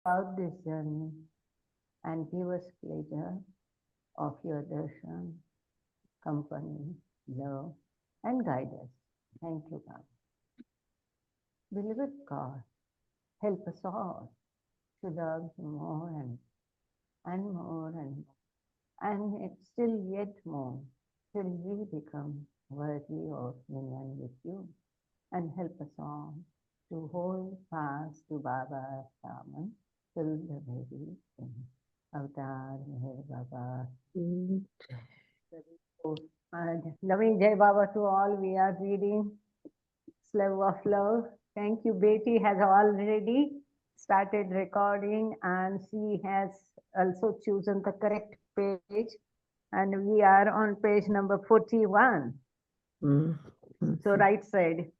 throughout this journey and give us pleasure of your darshan, company, love, and guide us. Thank you, God. Beloved God, help us all to love you more and more and still yet more till we become worthy of union with you, and help us all to hold fast to Baba's Raman till the very end. Avatar Meher Baba. And loving Jai Baba to all, we are reading Slave of Love. Thank you. Betty has already started recording and she has also chosen the correct page. And we are on page number 41. So right side.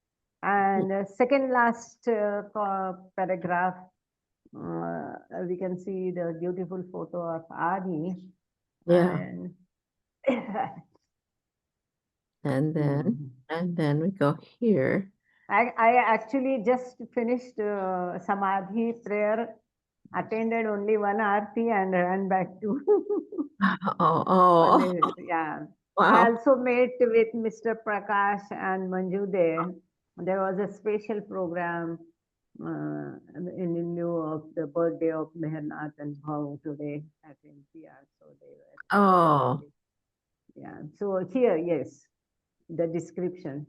And second last paragraph, we can see the beautiful photo of Adi. Yeah. And and then we go here. I actually just finished Samadhi prayer, attended only one Aarti and ran back to. Yeah. Wow. I also met with Mr. Prakash and Manju there. There was a special program in lieu of the birthday of Mehernath and Bhav today at NCR. So they were. Oh. Yeah. So here, yes, the description.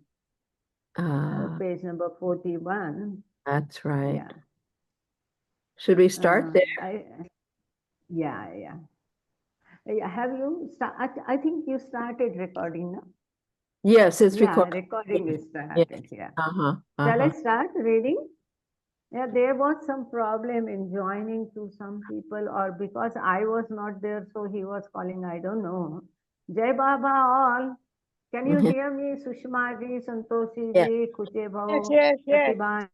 Page number 41. That's right. Yeah. Should we start there? Yeah. Have you I think you started recording now? Yes, it's recording. Recording is started. Yeah. Shall I start reading? Yeah, there was some problem in joining to some people, or because I was not there, so he was calling, I don't know. Jai Baba all. Can you hear me? Sushma ji, Santoshi ji, Khuche Bhau, Pratibha,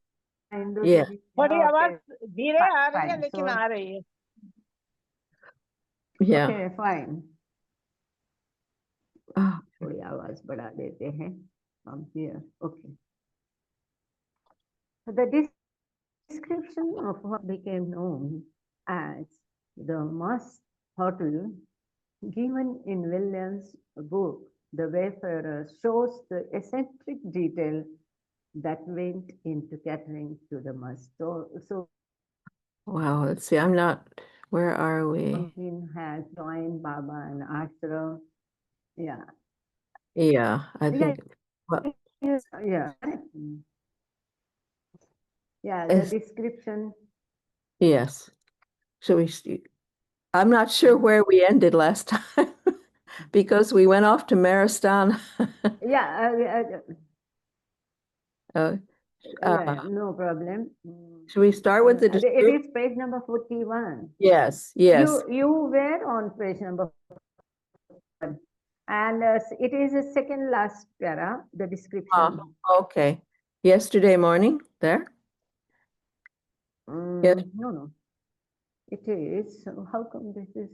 Indu ji. थोड़ी आवाज धीरे आ रही है लेकिन आ रही है. Okay, fine. थोड़ी आवाज बढ़ा देते हैं from here. Okay. The description of what became known as the Mast Hotel, given in Williams' book, The Wayfarer, shows the eccentric detail that went into catering to the must. So wow, let's see. I'm not. Where are we? Donkin has joined Baba and Ashram. Yeah. Yeah, I think. Yeah. Yeah, the description. Yes. So I'm not sure where we ended last time because we went off to Maristan. Yeah. No problem. Should we start with the description? It is page number 41. Yes. You were on page number 41. And it is the second last para, the description. Okay. Yesterday morning, there? Yes. No. It is. How come this is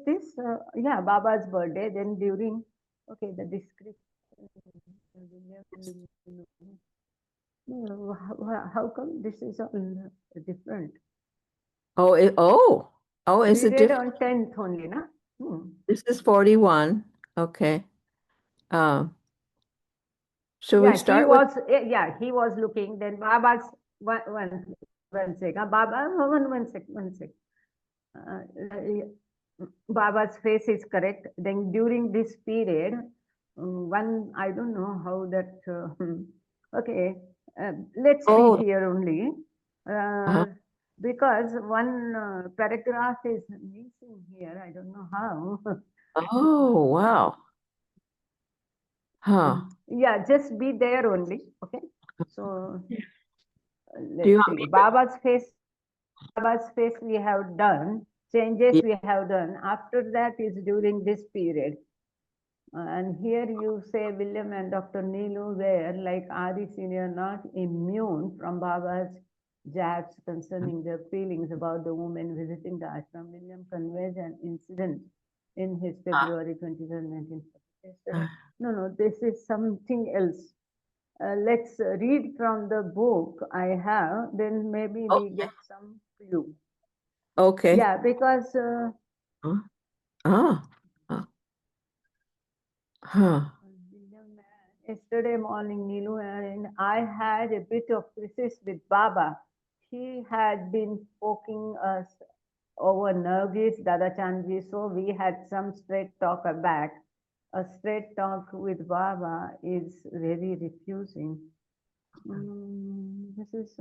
this? Yeah, Baba's birthday. Then during, okay, the description. How come this is all different? Is it different? On 10th only, na? This is 41. Okay. Should we start he was looking. Then Baba's one second. One sec. Baba's face is correct. Then during this period, I don't know how that. Okay, let's be here only. Because one paragraph is missing here. I don't know how. Oh, wow. Yeah, just be there only. Okay. So let's see. Baba's face we have done. Changes we have done. After that is during this period. And here you say William and Dr. Neelu were, like Adi Senior, not immune from Baba's jabs concerning their feelings about the woman visiting the ashram. William conveys an incident in his February 23rd, 1947. No, this is something else. Let's read from the book I have, then maybe we get some clue. Okay. Yeah, because Huh? Ah. Ah. Huh. yesterday morning, Nilu, and I had a bit of crisis with Baba. He had been poking us over Nergis, Dada Chandji, so we had some straight talk back. A straight talk with Baba is very refusing. This is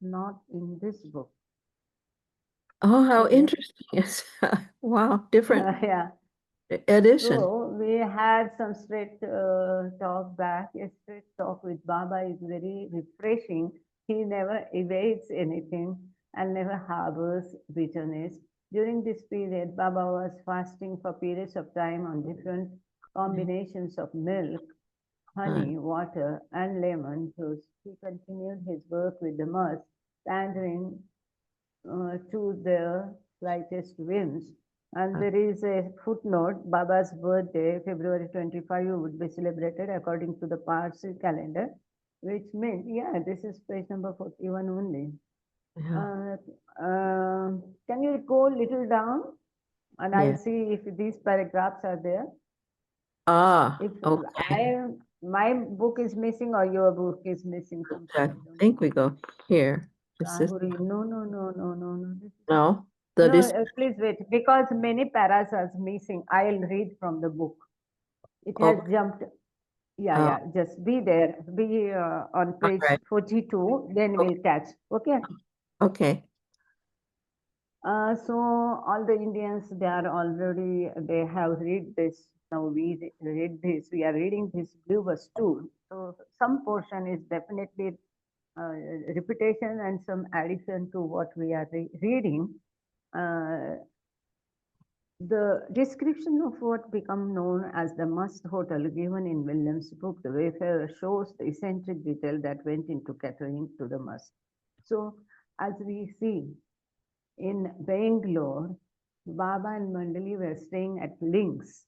not in this book. Oh, how Okay. interesting. Yes. Wow, different Yeah. edition. So we had some straight talk back. A straight talk with Baba is very refreshing. He never evades anything and never harbors bitterness. During this period, Baba was fasting for periods of time on different combinations of milk, honey, water, and lemon juice. He continued his work with the must, pandering to the slightest whims. And there is a footnote, Baba's birthday, February 25, would be celebrated according to the Parsi calendar, which means, yeah, this is page number 41 only. Yeah. Can you go a little down? And I'll Yeah. see if these paragraphs are there. Ah, If okay. my book is missing or your book is missing something. I think we go here. This is Ahuri, no. This is no. The No, please wait, because many paras are missing. I'll read from the book. It has okay. jumped. Yeah, Oh, yeah. Just be there. Be on page right. 42. Then Okay. we'll catch. Okay. Okay. So all the Indians, they are already. They have read this. Now we read this. We are reading this blue bus too. So some portion is definitely repetition and some addition to what we are reading. The description of what became known as the Must Hotel given in Williams' book, The Wayfarer, shows the eccentric detail that went into catering to the must. So, as we see in Bangalore, Baba and Mandali were staying at Links,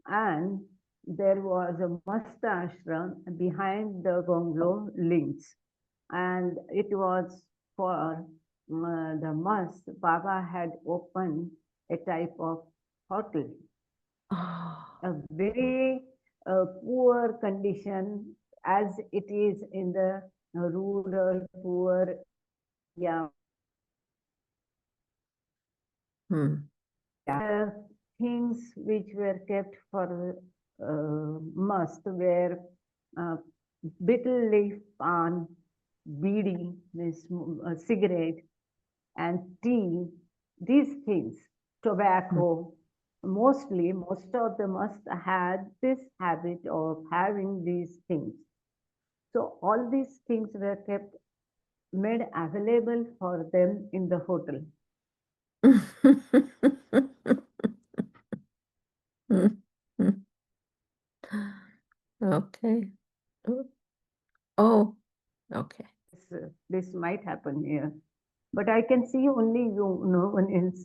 and there was a must ashram behind the bungalow Links, and it was for the must. Baba had opened a type of hotel, Oh. a very poor condition as it is in the rural poor area. Things which were kept for must were uh, betel leaf pan, beedi, means cigarette, and tea. These things, tobacco, mostly, most of them must had this habit of having these things. So all these things were kept, made available for them in the hotel. Okay. Oh, okay. This might happen here, but I can see only you, no one else.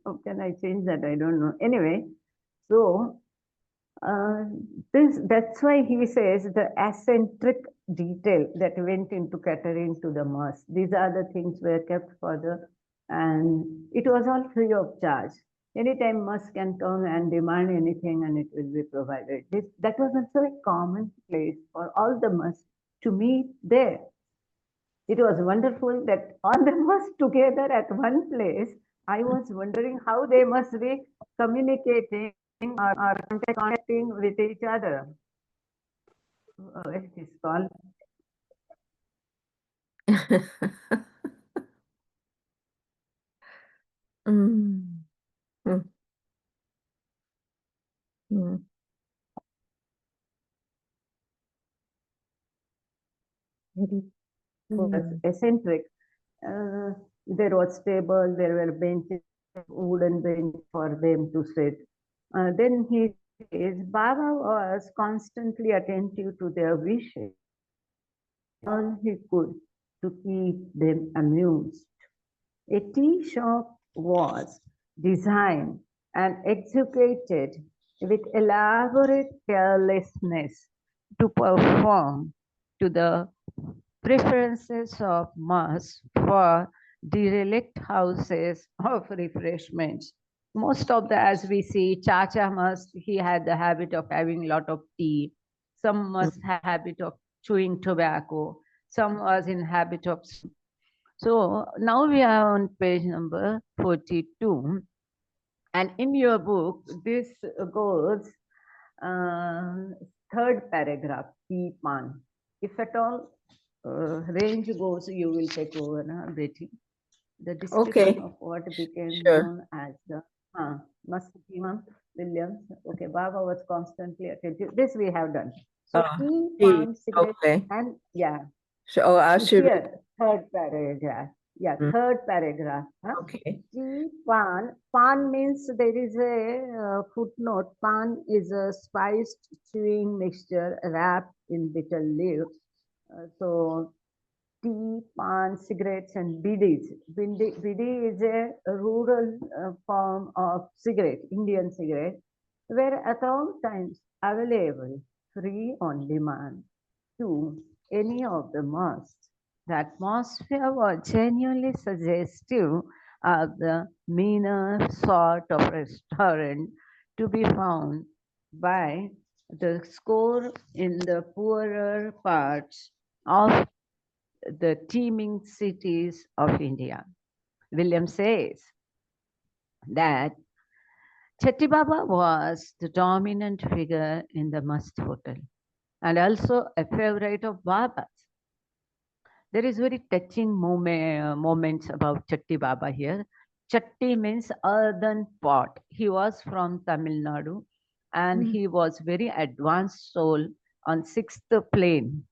How can I change that? I don't know. Anyway, so that's why he says the eccentric detail that went into catering to the mass. These are the things were kept for the, and it was all free of charge. Anytime mass can come and demand anything and it will be provided. That was also a common place for all the mass to meet there. It was wonderful that all the mass together at one place. I was wondering how they must be communicating or contacting with each other. It is called. Mm. Mm. Mm. Was eccentric. There was table, there were benches, wooden bench for them to sit. Then he says, Baba was constantly attentive to their wishes, all he could to keep them amused. A tea shop was designed and executed with elaborate carelessness to perform to the preferences of mass for derelict houses of refreshments. Most of the, as we see, Chacha must, he had the habit of having a lot of tea. Some must have habit of chewing tobacco. Some was in habit of. So now we are on page number 42. And in your book, this goes third paragraph, Pan. If at all range goes, you will take over, Betty. The description of what became known as the Muslim Williams. Okay, Baba was constantly attentive. This we have done. So Pan, cigarette, and yeah. So I should here, third paragraph. Yeah, third paragraph. Okay. Pan means there is a footnote. Pan is a spiced chewing mixture wrapped in bitter leaves. So tea, pan, cigarettes, and bidis. Bidi is a rural form of cigarette, Indian cigarette, were at all times available, free on demand, to any of the mosques. The atmosphere was genuinely suggestive of the meaner sort of restaurant to be found by the score in the poorer parts of the teeming cities of India. William says that Chetty Baba was the dominant figure in the Mast Hotel and also a favorite of Baba's. There is very touching moments about Chatti Baba here. Chatti means earthen pot. He was from Tamil Nadu and he was very advanced soul on sixth plane.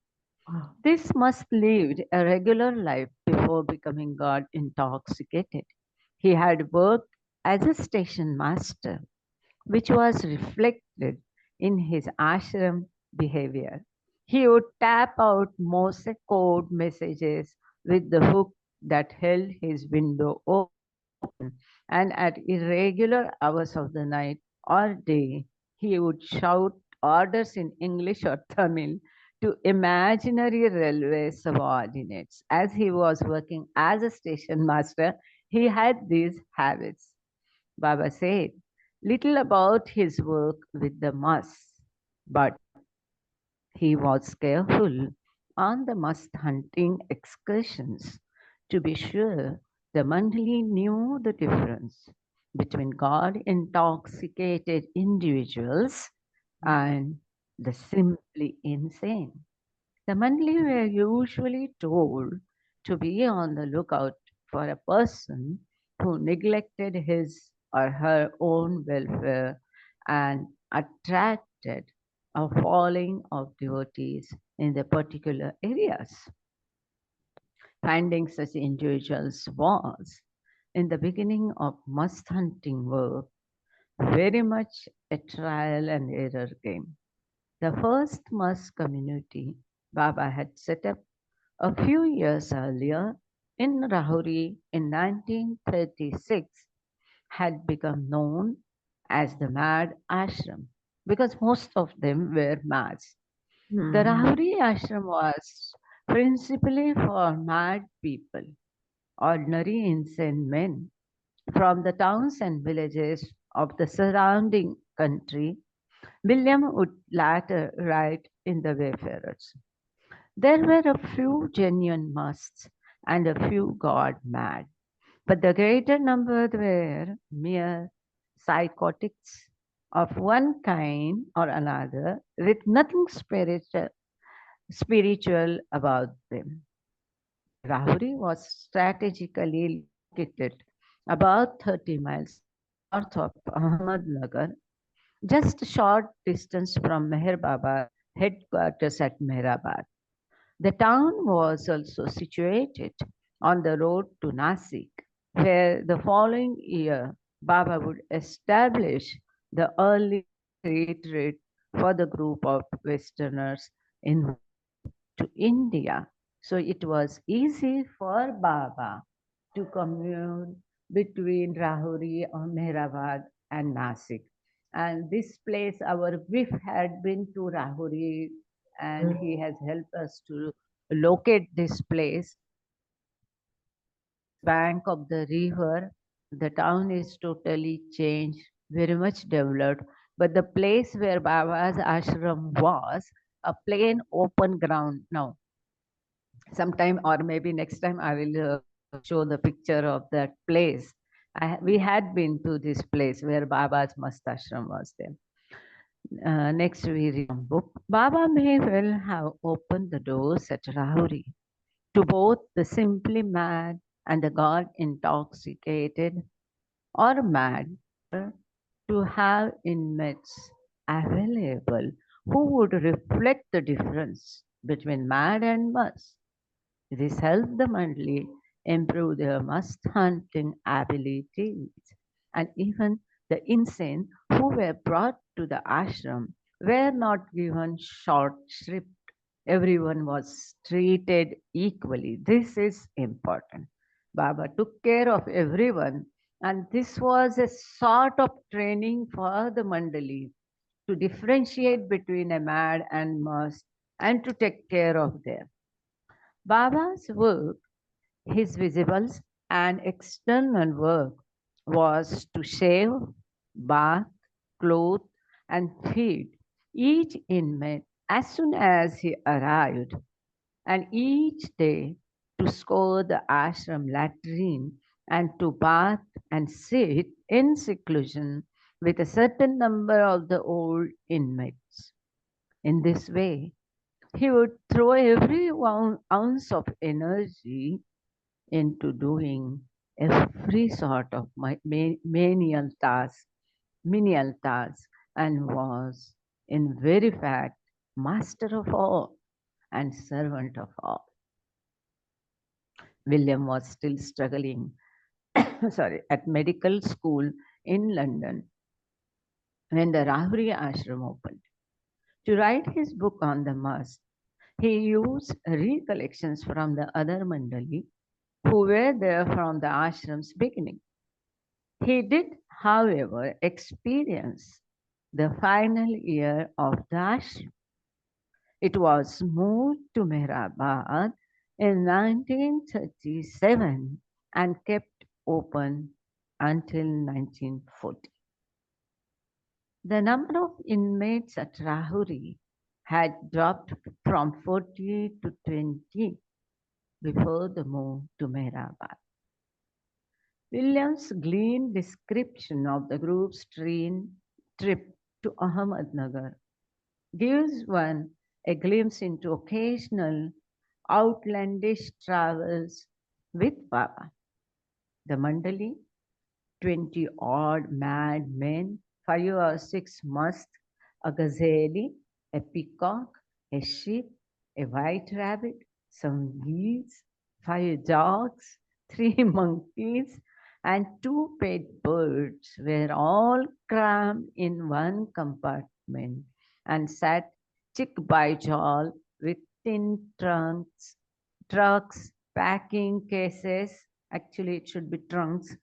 This must lived a regular life before becoming God intoxicated. He had worked as a station master, which was reflected in his ashram behavior. He would tap out Morse code messages with the hook that held his window open, and at irregular hours of the night or day, he would shout orders in English or Tamil to imaginary railway subordinates. As he was working as a station master, he had these habits. Baba said little about his work with the must, but he was careful on the must hunting excursions to be sure the Mandali knew the difference between God intoxicated individuals and the simply insane. The Mandali were usually told to be on the lookout for a person who neglected his or her own welfare and attracted a falling of devotees in the particular areas. Finding such individuals was, in the beginning of must hunting work, very much a trial and error game. The first must community Baba had set up a few years earlier in Rahuri in 1936 had become known as the Mad Ashram because most of them were mads. The Rahuri Ashram was principally for mad people, ordinary insane men from the towns and villages of the surrounding country. William would later write in the Wayfarers. There were a few genuine musts and a few god mad, but the greater number were mere psychotics of one kind or another with nothing spiritual about them. Rahuri was strategically located about 30 miles north of Ahmednagar, just a short distance from Meher Baba headquarters at Mehrabad. The town was also situated on the road to Nasik, where the following year Baba would establish the early retreat for the group of Westerners in to India. So it was easy for Baba to commute between Rahuri or Mehrabad and Nasik. And this place, our brief had been to Rahuri, and he has helped us to locate this place. bank of the river. The town is totally changed, very much developed. But the place where Baba's ashram was a plain open ground now. Sometime or maybe next time I will show the picture of that place. We had been to this place where Baba's mast ashram was there. Next we read from book. Baba may well have opened the doors at Rahuri to both the simply mad and the God intoxicated or mad to have inmates available who would reflect the difference between mad and must. This helped the Mandali improve their must hunting abilities, and even the insane who were brought to the ashram were not given short shrift. Everyone was treated equally. This is important. Baba took care of everyone, and this was a sort of training for the Mandali to differentiate between a mad and must and to take care of them. Baba's work, his visible and external work, was to shave, bath, clothe, and feed each inmate as soon as he arrived, and each day to scour the ashram latrine and to bath and sit in seclusion with a certain number of the old inmates. In this way, he would throw every ounce of energy into doing every sort of menial task, and was, in very fact, master of all and servant of all. William was still struggling at medical school in London when the Rahuri ashram opened. To write his book on the must, he used recollections from the other Mandali who were there from the ashram's beginning. He did, however, experience the final year of the ashram. It was moved to Meherabad in 1937 and kept open until 1940. The number of inmates at Rahuri had dropped from 40 to 20 before the move to Meherabad. William's gleaned description of the group's trip to Ahmednagar gives one a glimpse into occasional outlandish travels with Baba. The Mandali, 20 odd mad men, 5 or 6 must, a gazelle, a peacock, a sheep, a white rabbit, some geese, 5 dogs, 3 monkeys, and 2 pet birds were all crammed in one compartment and sat chick by jowl with tin trucks, packing cases, actually it should be trunks,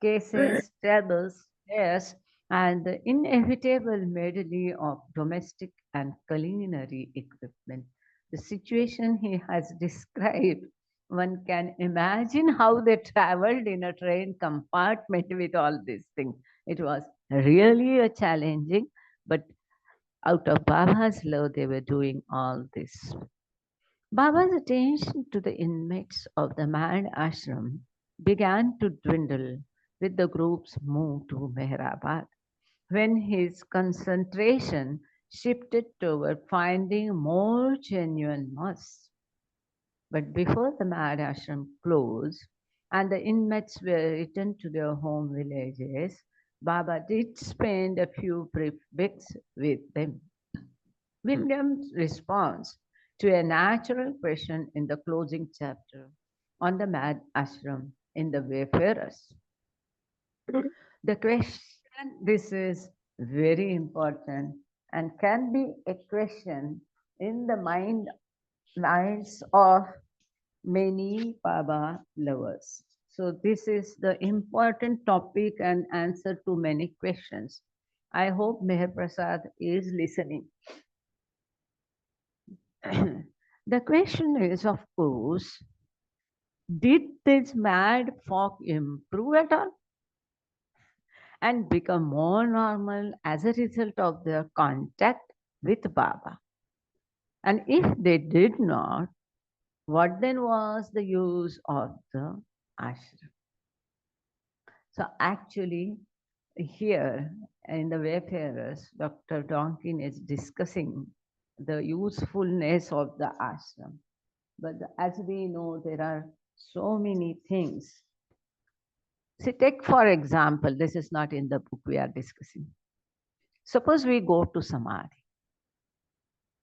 cases, tables, chairs, and the inevitable medley of domestic and culinary equipment. The situation he has described, one can imagine how they traveled in a train compartment with all these things. It was really a challenging, but out of Baba's love, they were doing all this. Baba's attention to the inmates of the mad ashram began to dwindle with the group's move to Meherabad, when his concentration shifted toward finding more genuine musts. But before the mad ashram closed and the inmates were returned to their home villages, Baba did spend a few brief weeks with them. William's response to a natural question in the closing chapter on the mad ashram in the Wayfarers. The question, this is very important and can be a question in the minds of many Baba lovers. So this is the important topic and answer to many questions. I hope Meher Prasad is listening. The question is, of course, Did this mad folk improve at all and become more normal as a result of their contact with Baba? And if they did not, what then was the use of the ashram? So actually, here in the Wayfarers, Dr. Donkin is discussing the usefulness of the ashram. But as we know, there are so many things. See, take for example, this is not in the book we are discussing. Suppose we go to Samadhi,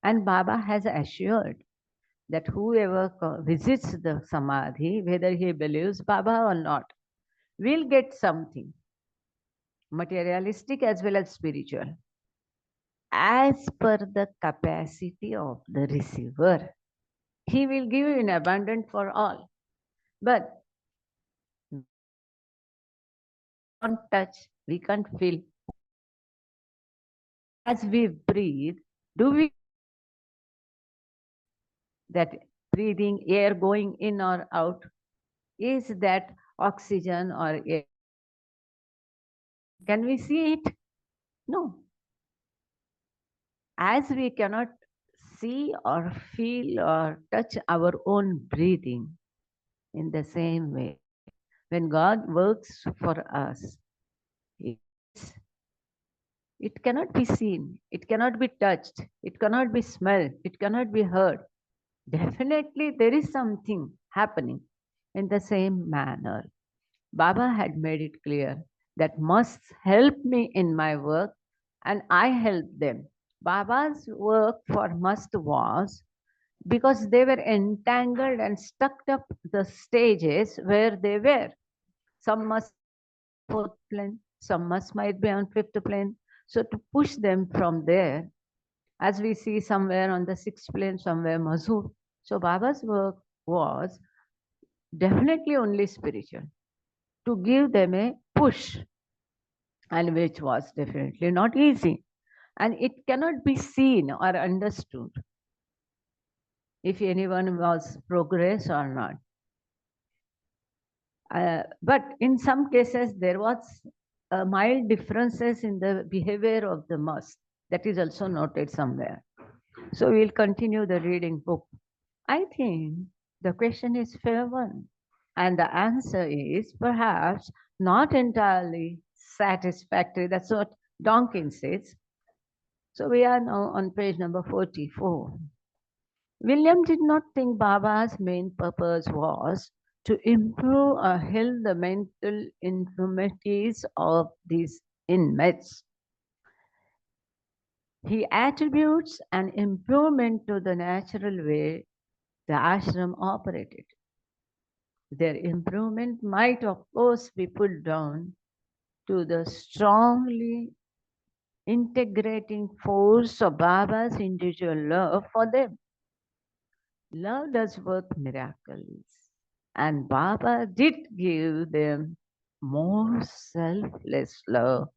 and Baba has assured that whoever visits the Samadhi, whether he believes Baba or not, will get something, materialistic as well as spiritual, as per the capacity of the receiver. He will give in abundance for all. But we can't touch, we can't feel. As we breathe, do we that breathing air going in or out? Is that oxygen or air? Can we see it? No. As we cannot see or feel or touch our own breathing, in the same way, when God works for us, it cannot be seen, it cannot be touched, it cannot be smelled, it cannot be heard. Definitely there is something happening. In the same manner, Baba had made it clear that must help me in my work and I help them. Baba's work for must was because they were entangled and stuck up the stages where they were. Some must fourth plane, some must might be on fifth plane. So to push them from there, as we see somewhere on the sixth plane, somewhere Mazur. So Baba's work was definitely only spiritual, to give them a push, and which was definitely not easy. And it cannot be seen or understood if anyone was progress or not. But in some cases, there was mild differences in the behavior of the must. That is also noted somewhere. So we'll continue the reading book. I think the question is fair one. And the answer is perhaps not entirely satisfactory. That's what Donkin says. So we are now on page number 44. William did not think Baba's main purpose was to improve or heal the mental infirmities of these inmates. He attributes an improvement to the natural way the ashram operated. Their improvement might, of course, be put down to the strongly integrating force of Baba's individual love for them. Love does work miracles, and Baba did give them more selfless love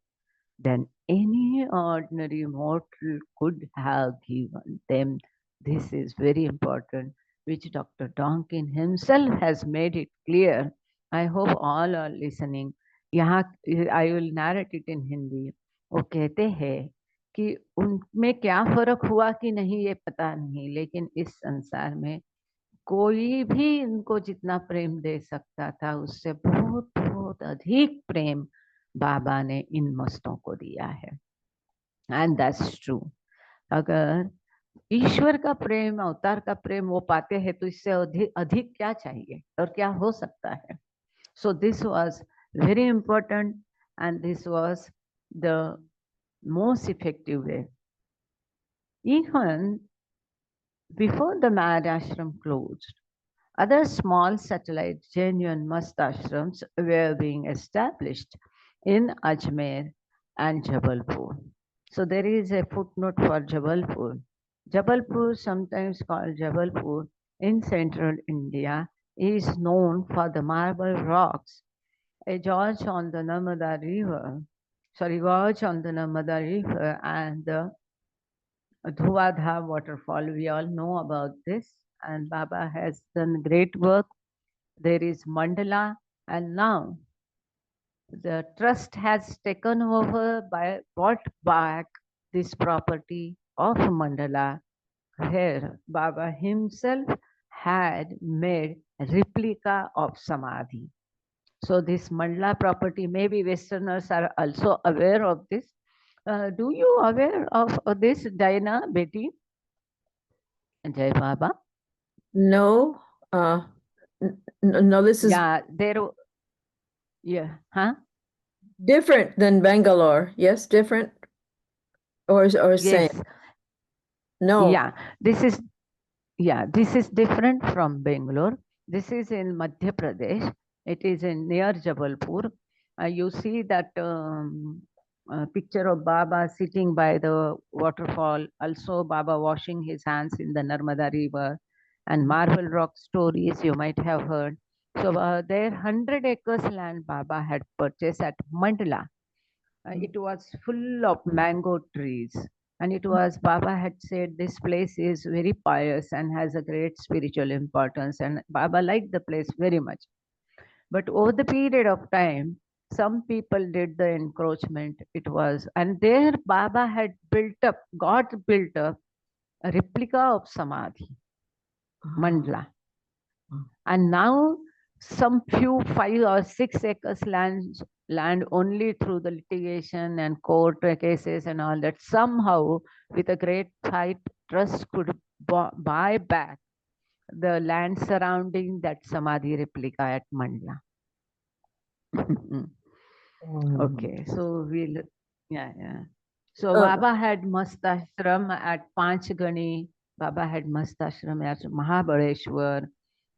than any ordinary mortal could have given them. This is very important, which Dr. Donkin himself has made it clear. I hope all are listening. यहाँ I will narrate it in Hindi. वो कहते हैं कि उनमें क्या फर्क हुआ कि नहीं ये पता नहीं, लेकिन इस संसार में कोई भी इनको जितना प्रेम दे सकता था उससे बहुत बहुत अधिक प्रेम बाबा ने इन मस्तों को दिया है. And that's true. अगर ईश्वर का प्रेम, अवतार का प्रेम वो पाते हैं तो इससे अधिक क्या चाहिए और क्या हो सकता है. So this was very important and this was the most effective way. Even before the Mad Ashram closed, other small satellite genuine must ashrams were being established in Ajmer and Jabalpur. So there is a footnote for Jabalpur. Jabalpur, sometimes called Jabalpur in central India, is known for the marble rocks, a gorge on the Narmada River, and the Dhuvadha waterfall. We all know about this, and Baba has done great work there is mandala, and now the trust has taken over by bought back this property of mandala, where Baba himself had made a replica of Samadhi. So this mandala property, maybe Westerners are also aware of this. Do you aware of this, Diana, Betty? Jai Baba? No, no, this is Yeah, huh? different than Bangalore. Yes, different or same. Yes, No. yeah, this is different from Bangalore. This is in Madhya Pradesh. It is in near Jabalpur. You see that picture of Baba sitting by the waterfall. Also, Baba washing his hands in the Narmada River, and Marble Rock stories you might have heard. So there, 100 acres land Baba had purchased at Mandla. It was full of mango trees. And it was, Baba had said, this place is very pious and has a great spiritual importance. And Baba liked the place very much. But over the period of time, some people did the encroachment. It was, and there Baba had God built up a replica of Samadhi, Mandla. And now some few 5 or 6 acres land only through the litigation and court cases and all that. Somehow, with a great fight, trust could buy back the land surrounding that Samadhi replica at Mandla. Okay, so yeah. So Baba had Mastashram at Panchgani. Baba had Mastashram at Mahabaleshwar.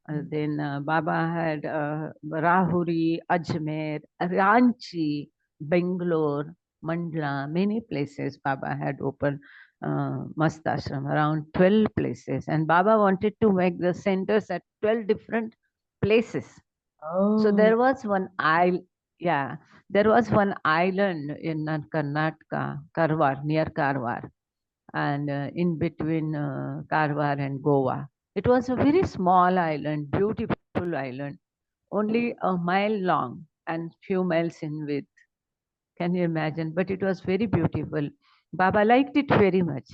Then Baba had Rahuri, Ajmer, Ranchi, Bangalore, Mandla, many places Baba had opened Mastashram, around 12 places. And Baba wanted to make the centers at 12 different places. So there was one island, there was one island in Karnataka, Karwar, near Karwar, and in between Karwar and Goa. It was a very small island, beautiful island, only a mile long and few miles in width. Can you imagine? But it was very beautiful. Baba liked it very much.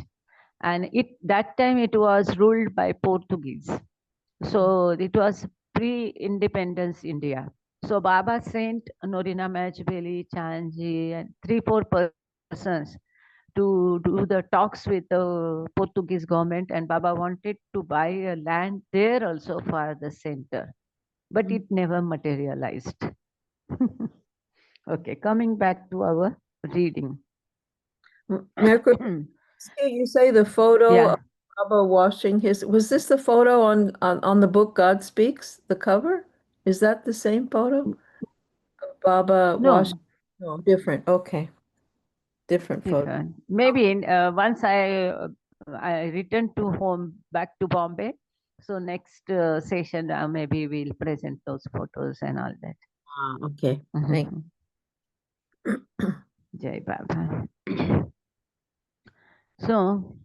And that time it was ruled by Portuguese. So it was pre-independence India. So Baba sent Norina Majbeli, Chanji, and 3-4 persons to do the talks with the Portuguese government, and Baba wanted to buy a land there also for the center, but it never materialized. Okay, coming back to our reading. Meherkrupa, you say the photo of Baba washing was this the photo on the book God Speaks, the cover? Is that the same photo? Baba washing? No, different. Okay. Different photo. Maybe once I return to home, back to Bombay, so next session maybe we'll present those photos and all that. Okay. Thank you. Jai Baba. So,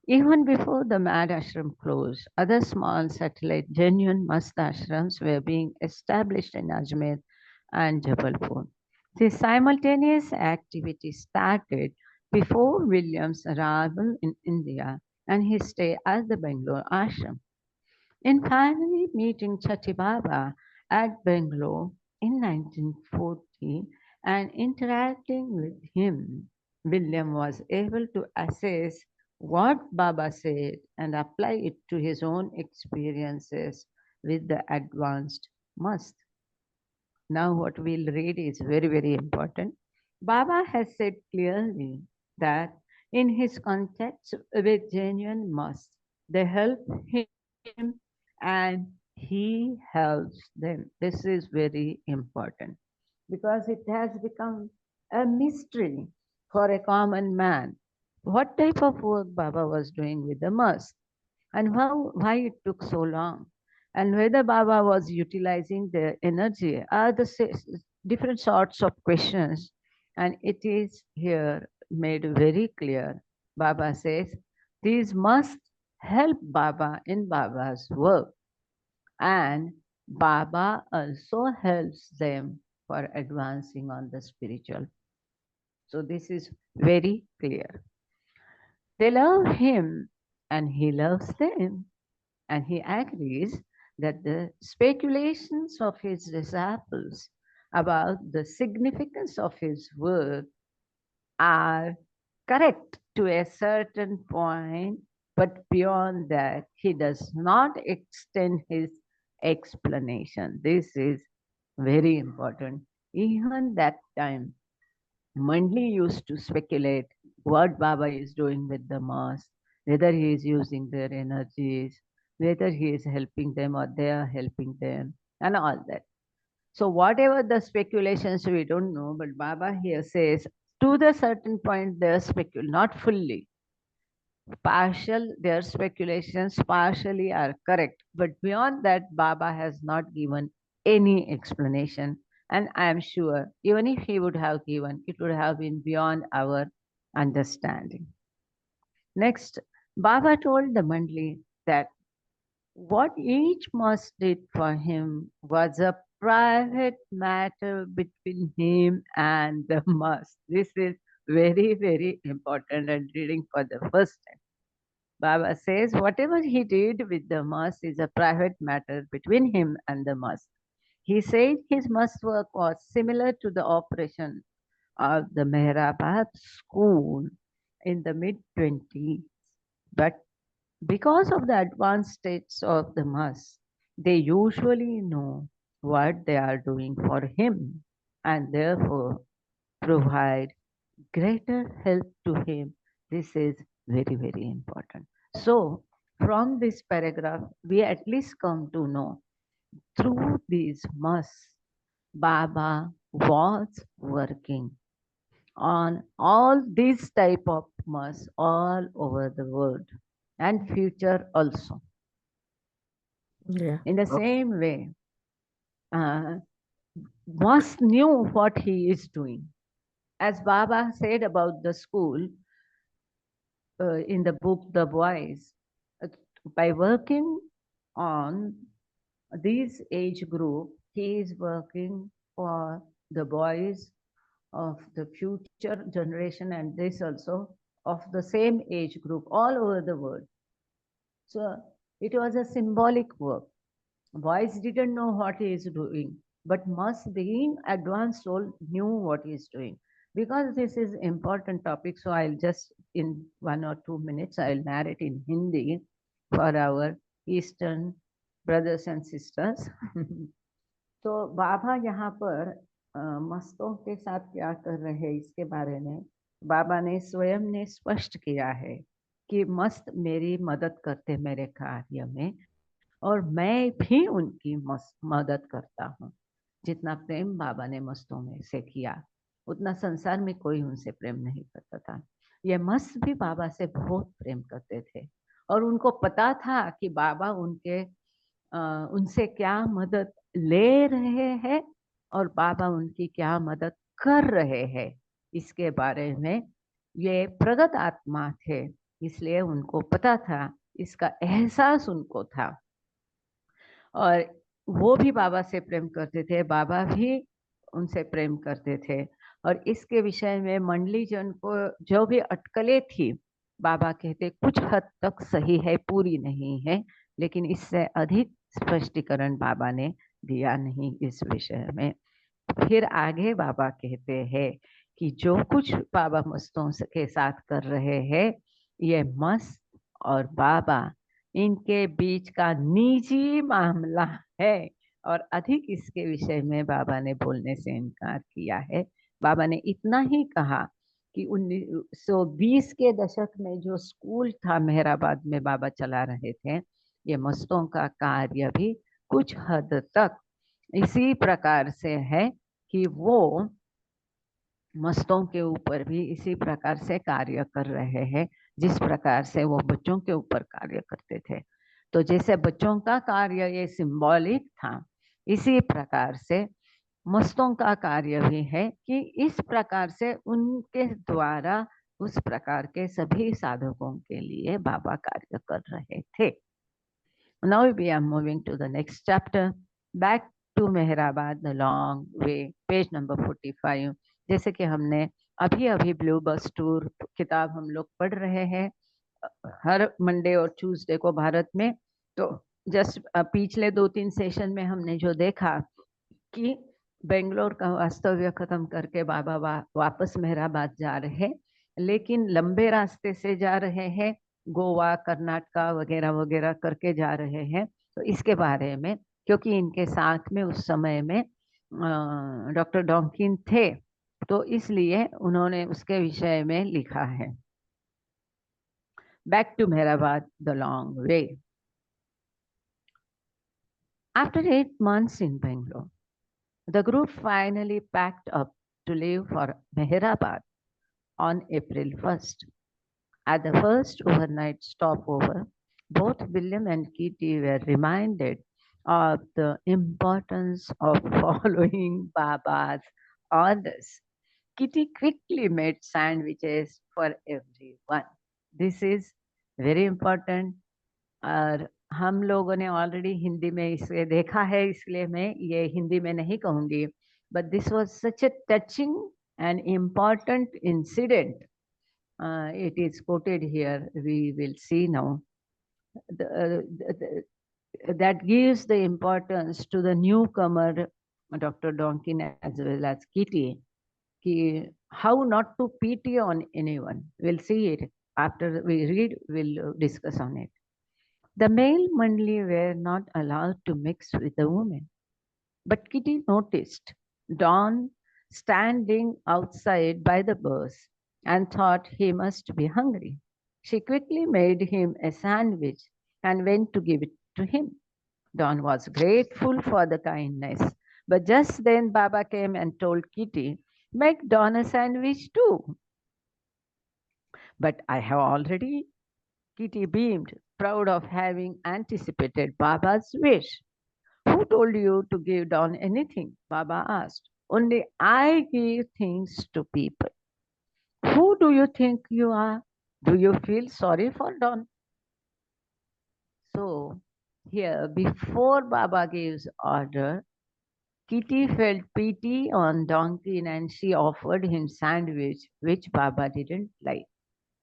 even before the Mad Ashram closed, other small satellite genuine mast ashrams were being established in Ajmer and Jabalpur. This simultaneous activity started before William's arrival in India and his stay at the Bangalore ashram. In finally meeting Chatti Baba at Bangalore in 1940 and interacting with him, William was able to assess what Baba said and apply it to his own experiences with the advanced must. Now what we'll read is very, very important. Baba has said clearly that in his contacts with genuine must, they help him and he helps them. This is very important because it has become a mystery for a common man. What type of work Baba was doing with the must and why it took so long, and whether Baba was utilizing the energy are the different sorts of questions. And it is here made very clear. Baba says these must help Baba in Baba's work, and Baba also helps them for advancing on the spiritual. So this is very clear. They love him and he loves them. And he agrees that the speculations of his disciples about the significance of his work are correct to a certain point, but beyond that, he does not extend his explanation. This is very important. Even that time, Mandli used to speculate what Baba is doing with the mass, whether he is using their energies, whether he is helping them or they are helping them, and all that. So whatever the speculations we don't know, but Baba here says to the certain point they are not fully. Partial, their speculations partially are correct, but beyond that, Baba has not given any explanation. And I am sure, even if he would have given, it would have been beyond our understanding. Next, Baba told the Mandli that what each must did for him was a private matter between him and the must. This is very, very important and reading for the first time. Baba says whatever he did with the must is a private matter between him and the must. He said his must work was similar to the operation of the Meherkrupa school in the mid-20s, but because of the advanced states of the must, they usually know what they are doing for him and therefore provide greater help to him. This is very, very important. So, from this paragraph, we at least come to know through these musts, Baba was working on all these type of musts all over the world and future also. Yeah. In the same way, Must knew what he is doing. As Baba said about the school in the book The Boys, uh, by working on this age group, he is working for the boys of the future generation and this also of the same age group all over the world. So it was a symbolic work. Boys didn't know what he is doing, but must being advanced soul knew what he is doing. Because this is important topic, so I'll just in 1 or 2 minutes I'll narrate in Hindi for our Eastern brothers and sisters. तो बाबा यहाँ पर मस्तों के साथ क्या कर रहे हैं इसके बारे में बाबा ने स्वयं ने स्पष्ट किया है कि मस्त मेरी मदद करते मेरे कार्य में और मैं भी उनकी मदद करता हूँ। जितना प्रेम बाबा ने मस्तों में से किया उतना संसार में कोई उनसे प्रेम नहीं करता था। ये मस्त भी बाबा से बहुत प्रेम करते थे और उनको पता था कि बाबा उनसे क्या मदद ले रहे हैं और बाबा उनकी क्या मदद कर रहे हैं। इसके बारे में ये प्रगत आत्मा थे, इसलिए उनको पता था, इसका एहसास उनको था और वो भी बाबा से प्रेम करते थे, बाबा भी उनसे प्रेम करते थे। और इसके विषय में मंडली जन को जो भी अटकलें थी, बाबा कहते कुछ हद तक सही है, पूरी नहीं है, लेकिन इससे अधिक स्पष्टीकरण बाबा ने दिया नहीं इस विषय में। फिर आगे बाबा कहते हैं कि जो कुछ बाबा मस्तों के साथ कर रहे हैं, ये मस्त और बाबा इनके बीच का निजी मामला है और अधिक इसके विषय में बाबा ने बोलने से इनकार किया है। बाबा ने इतना ही कहा कि 1920 के दशक में जो स्कूल था मेहराबाद में बाबा चला रहे थे, ये मस्तों का कार्य भी कुछ हद तक इसी प्रकार से है कि वो मस्तों के ऊपर भी इसी प्रकार से कार्य कर रहे हैं जिस प्रकार से वो बच्चों के ऊपर कार्य करते थे। तो जैसे बच्चों का कार्य ये सिंबॉलिक था, इसी प्रकार से मस्तों का कार्य भी है कि इस प्रकार से उनके द्वारा उस प्रकार के सभी साधकों के लिए बाबा कार्य कर रहे थे। Now we are moving to the next chapter. Back to Mehrabad the long way, page number 45। जैसे कि हमने अभी अभी ब्लू बस टूर किताब हम लोग पढ़ रहे हैं हर मंडे और ट्यूसडे को भारत में। तो जस्ट पिछले 2-3 सेशन में हमने जो देखा कि बेंगलोर का वास्तव्य खत्म करके बाबा वापस मेहराबाद जा रहे हैं, लेकिन लंबे रास्ते से जा रहे हैं, गोवा कर्नाटका वगैरह वगैरह करके जा रहे हैं। तो इसके बारे में, क्योंकि इनके साथ में उस समय में डॉक्टर डॉन्किन थे, तो इसलिए उन्होंने उसके विषय में लिखा है। Back to Mehrabad the long way. After 8 months in Bangalore, the group finally packed up to leave for Meherabad on April 1st. At the first overnight stopover, both William and Kitty were reminded of the importance of following Baba's orders. Kitty quickly made sandwiches for everyone. This is very important. और हम लोगों ने already Hindi में इसे देखा है, इसलिए मैं ये हिंदी में नहीं कहूँगी, but this was such a touching and important incident. It is quoted here, we will see now. That gives the importance to the newcomer, Dr. Donkin, as well as Kitty, how not to pity on anyone. We'll see it after we read, we'll discuss on it. The male Mandli were not allowed to mix with the women, but Kitty noticed Don standing outside by the bus and thought he must be hungry. She quickly made him a sandwich and went to give it to him. Don was grateful for the kindness, but just then Baba came and told Kitty, "Make Don a sandwich too." "But I have already," Kitty beamed, proud of having anticipated Baba's wish. "Who told you to give Don anything?" Baba asked. "Only I give things to people." "Who do you think you are? Do you feel sorry for Don?" So, here, before Baba gives order, Kitty felt pity on Donkin and she offered him sandwich, which Baba didn't like.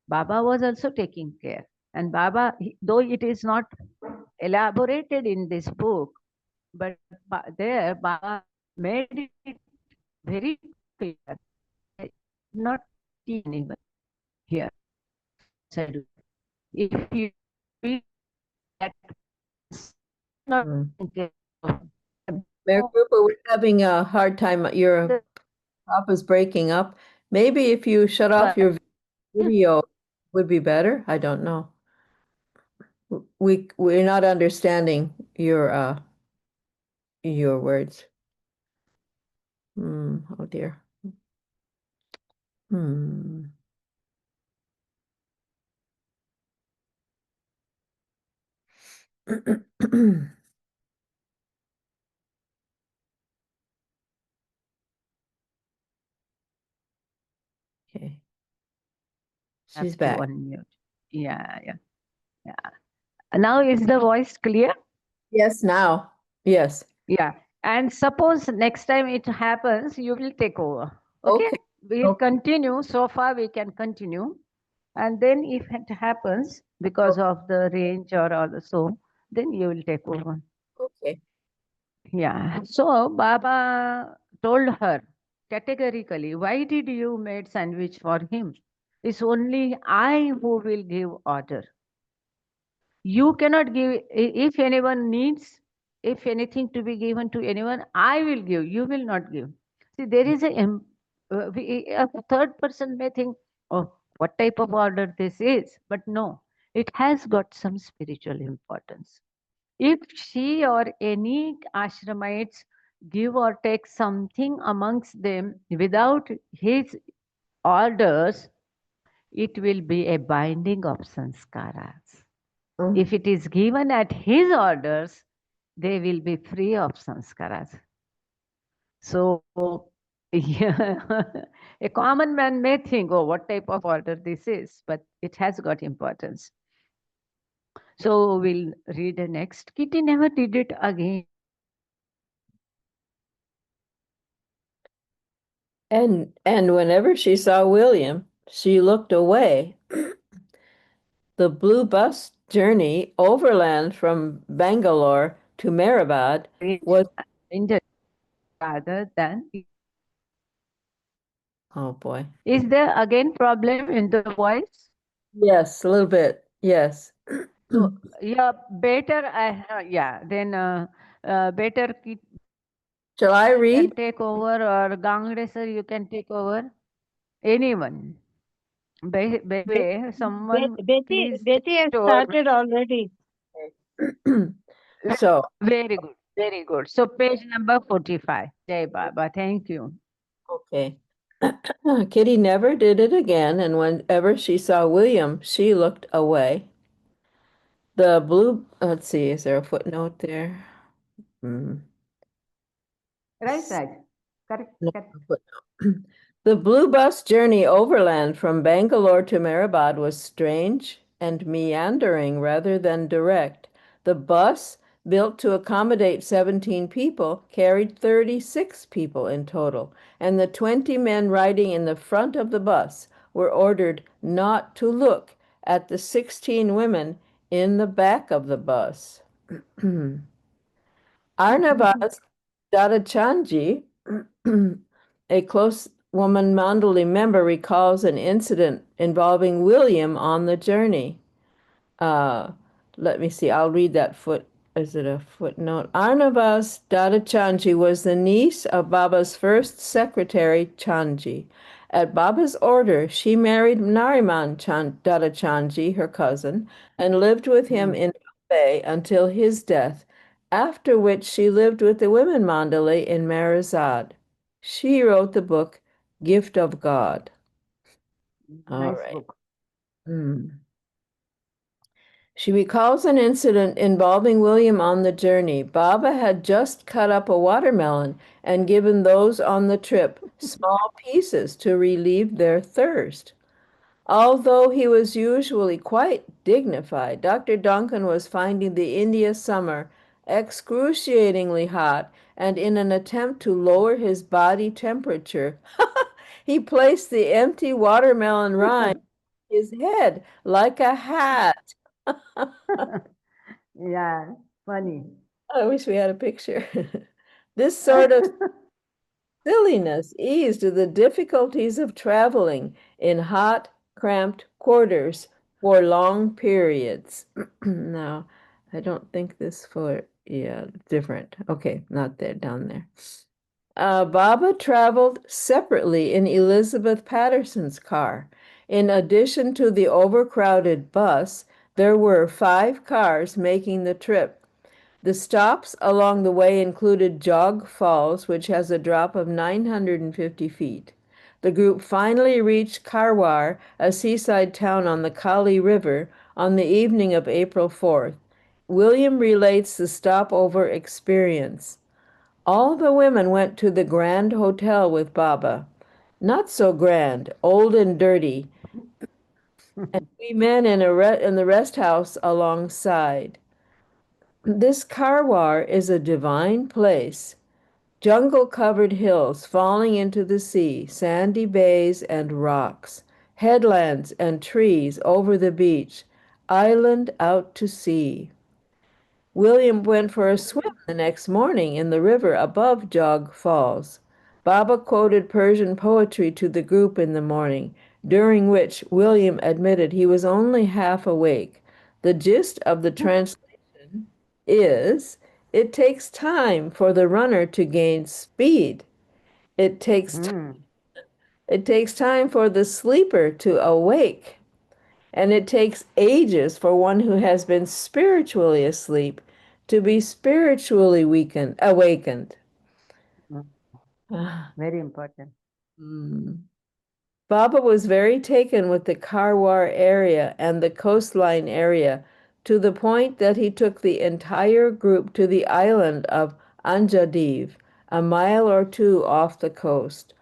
Baba was also taking care. And Baba, though it is not elaborated in this book, but there Baba made it very clear. Not anyone here. If you read that, not Meherkrupa, we're having a hard time. Your Papa's breaking up. Maybe if you shut off your video would be better. I don't know. We're not understanding your words. Oh dear. Okay. She's back. Unmute. Yeah. Now is the voice clear? Yes, now. Yes. Yeah. And suppose next time it happens, you will take over. Okay? We'll continue. So far we can continue. And then if it happens because of the range or so, then you will take over. Okay. Yeah. So Baba told her categorically, "Why did you make sandwich for him? It's only I who will give order. You cannot give, if anyone needs, if anything to be given to anyone, I will give, you will not give." See, there is a third person may think, "Oh, what type of order this is?" But no, it has got some spiritual importance. If she or any ashramites give or take something amongst them without his orders, it will be a binding of sanskaras. If it is given at his orders, they will be free of sanskaras. So, yeah, a common man may think, "Oh, what type of order this is?" But it has got importance. So we'll read the next. Kitty never did it again. And whenever she saw William, she looked away. The blue bus journey overland from Bangalore to Meherkrupa was rather than. oh boy. Is there again problem in the voice? Yes, a little bit. Yes. So yeah, better. Then better Shall I can read? take over, or Gangre sir, you can take over. Anyone. Someone please Betty has take over. started already. So, Very good, very good. So page number 45. Jai Baba, thank you. okay. Kitty never did it again, and whenever she saw William, she looked away. The blue, let's see, is there a footnote there? Right. Correct. No, footnote. The blue bus journey overland from Bangalore to Meherkrupa was strange and meandering rather than direct. The bus, built to accommodate 17 people, carried 36 people in total, and the 20 men riding in the front of the bus were ordered not to look at the 16 women in the back of the bus. Arnavas Dadachanji, a close woman Mandali member, recalls an incident involving William on the journey. Let me see, I'll read that is it a footnote? Arnavas Dadachanji was the niece of Baba's first secretary, Chanji. At Baba's order, she married Nariman Dadachanji, her cousin, and lived with him in Mumbai until his death, after which she lived with the women Mandali in Marizad. She wrote the book Gift of God. All Nice right. book. She recalls an incident involving William on the journey. Baba had just cut up a watermelon and given those on the trip small pieces to relieve their thirst. Although he was usually quite dignified, Dr. Donkin was finding the India summer excruciatingly hot, and in an attempt to lower his body temperature, he placed the empty watermelon rind on his head like a hat. Yeah, funny. I wish we had a picture. This sort of silliness eased the difficulties of traveling in hot, cramped quarters for long periods. Now, I don't think yeah, different. Okay, not there, down there. Baba traveled separately in Elizabeth Patterson's car. In addition to the overcrowded bus, there were 5 cars making the trip. The stops along the way included Jog Falls, which has a drop of 950 feet. The group finally reached Karwar, a seaside town on the Kali River, on the evening of April 4th. William relates the stopover experience. All the women went to the Grand Hotel with Baba. Not so grand, old and dirty, and we men in the rest house alongside. This Karwar is a divine place. Jungle-covered hills falling into the sea, sandy bays and rocks, headlands and trees over the beach, island out to sea. William went for a swim the next morning in the river above Jog Falls. Baba quoted Persian poetry to the group in the morning, during which William admitted he was only half awake. The gist of the translation is, it takes time for the runner to gain speed. It takes time for the sleeper to awake. And it takes ages for one who has been spiritually asleep to be spiritually awakened. Very important. Baba was very taken with the Karwar area and the coastline area, to the point that he took the entire group to the island of Anjadiv, a mile or 2 off the coast.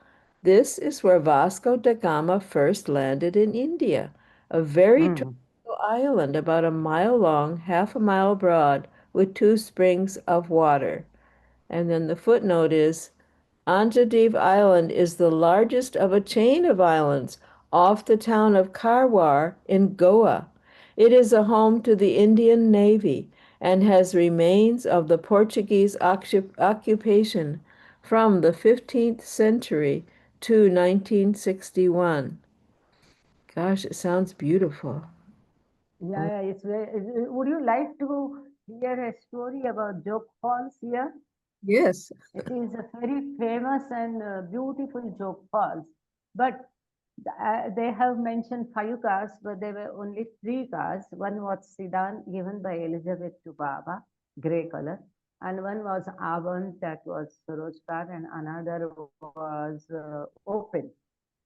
This is where Vasco da Gama first landed in India, a very tropical island about a mile long, half a mile broad, with 2 springs of water. And then the footnote is, Anjadev Island is the largest of a chain of islands off the town of Karwar in Goa. It is a home to the Indian Navy and has remains of the Portuguese occupation from the 15th century to 1961. Gosh, it sounds beautiful. Yeah, it's very. Would you like to hear a story about Joke Falls here? Yes. It is a very famous and beautiful Joke Falls, but they have mentioned 5 cars, but there were only 3 cars. One was sedan given by Elizabeth to Baba, grey color, and one was Avant, that was Saroj car, and another was open.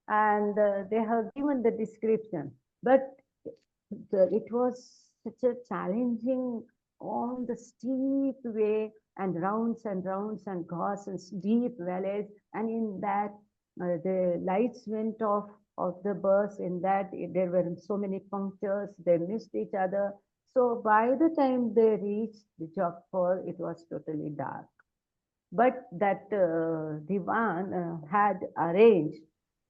And they have given the description, but it was such a challenging on the steep way and rounds and rounds and goes and deep valleys, and in that the lights went off of the bus. In that there were so many punctures, they missed each other. So by the time they reached the Jog Fall, it was totally dark. But that Diwan had arranged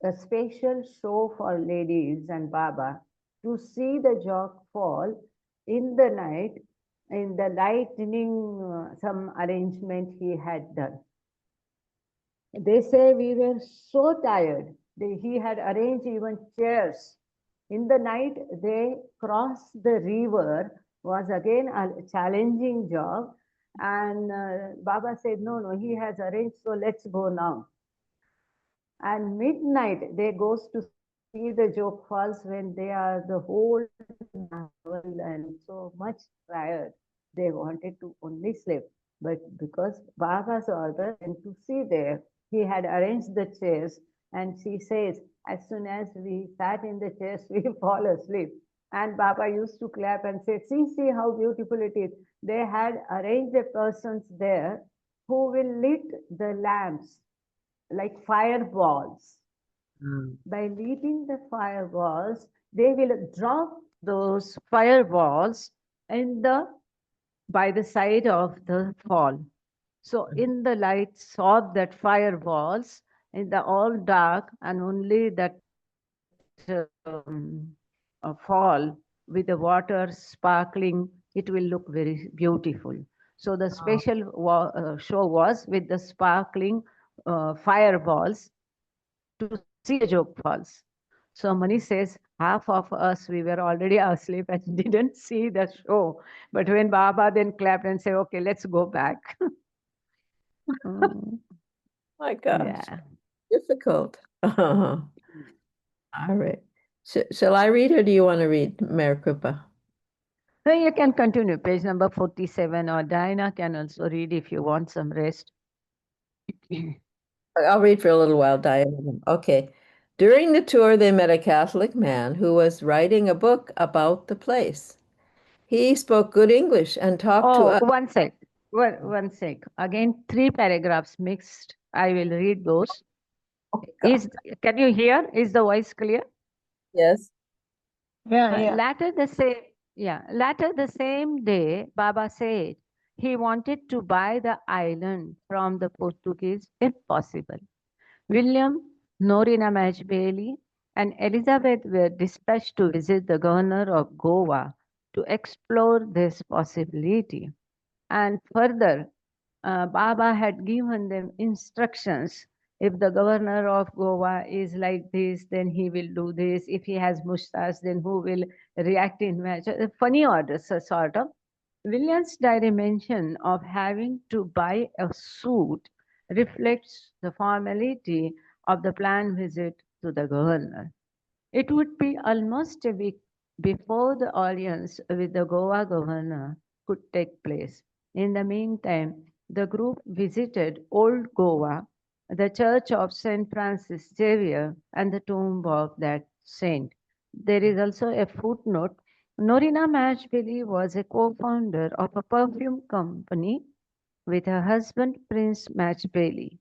a special show for ladies and Baba to see the Jog Fall in the night, in the lightning, some arrangement he had done. They say we were so tired. He had arranged even chairs. In the night, they crossed the river, was again a challenging job. And Baba said, no, he has arranged, so let's go now. And midnight, they goes to see the Joke Falls when they are the whole and so much tired. They wanted to only sleep. But because Baba's order and to see there, he had arranged the chairs. And she says, as soon as we sat in the chairs, we fall asleep. And Baba used to clap and say, see how beautiful it is. They had arranged the persons there who will lit the lamps like fireballs. By lighting the fireballs, they will drop those fireballs in the by the side of the fall. So in the light saw that fireballs in the all dark, and only that fall with the water sparkling, it will look very beautiful. So the special show was with the sparkling fireballs to see the Joke Falls. So Mani says, half of us, we were already asleep and didn't see the show. But when Baba then clapped and said, okay, let's go back. My gosh. Yeah. Difficult. All right. Shall I read or do you want to read, Meherkrupa? So you can continue, page number 47, or Diana can also read if you want some rest. I'll read for a little while, Diana. Okay. During the tour, they met a Catholic man who was writing a book about the place. He spoke good English and talked to us. One sec. One sec. Again, 3 paragraphs mixed. I will read those. Can you hear? Is the voice clear? Yes. Yeah. Later the same day, Baba said he wanted to buy the island from the Portuguese if possible. William, Norina Majbeli, and Elizabeth were dispatched to visit the governor of Goa to explore this possibility. And further, Baba had given them instructions. If the governor of Goa is like this, then he will do this. If he has mustache, then who will react in match? Funny orders, sort of. William's diary mention of having to buy a suit reflects the formality of the planned visit to the governor. It would be almost a week before the audience with the Goa governor could take place. In the meantime, the group visited Old Goa, the church of St. Francis Xavier, and the tomb of that saint. There is also a footnote. Norina Mashvili was a co-founder of a perfume company with her husband, Prince Mashvili.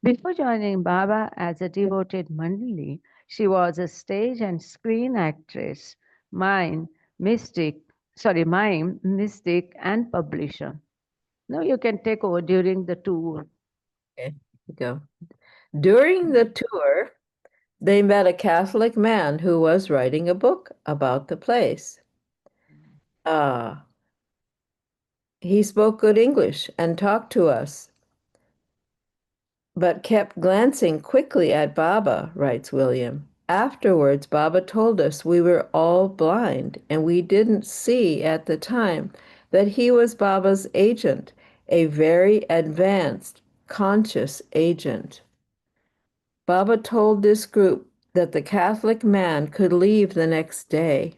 Before joining Baba as a devoted Mandali, she was a stage and screen actress, mime, mystic, and publisher. Now you can take over during the tour. Okay. go. During the tour, they met a Catholic man who was writing a book about the place. He spoke good English and talked to us, but kept glancing quickly at Baba, writes William. Afterwards, Baba told us we were all blind and we didn't see at the time that he was Baba's agent, a very advanced, conscious agent. Baba told this group that the Catholic man could leave the next day.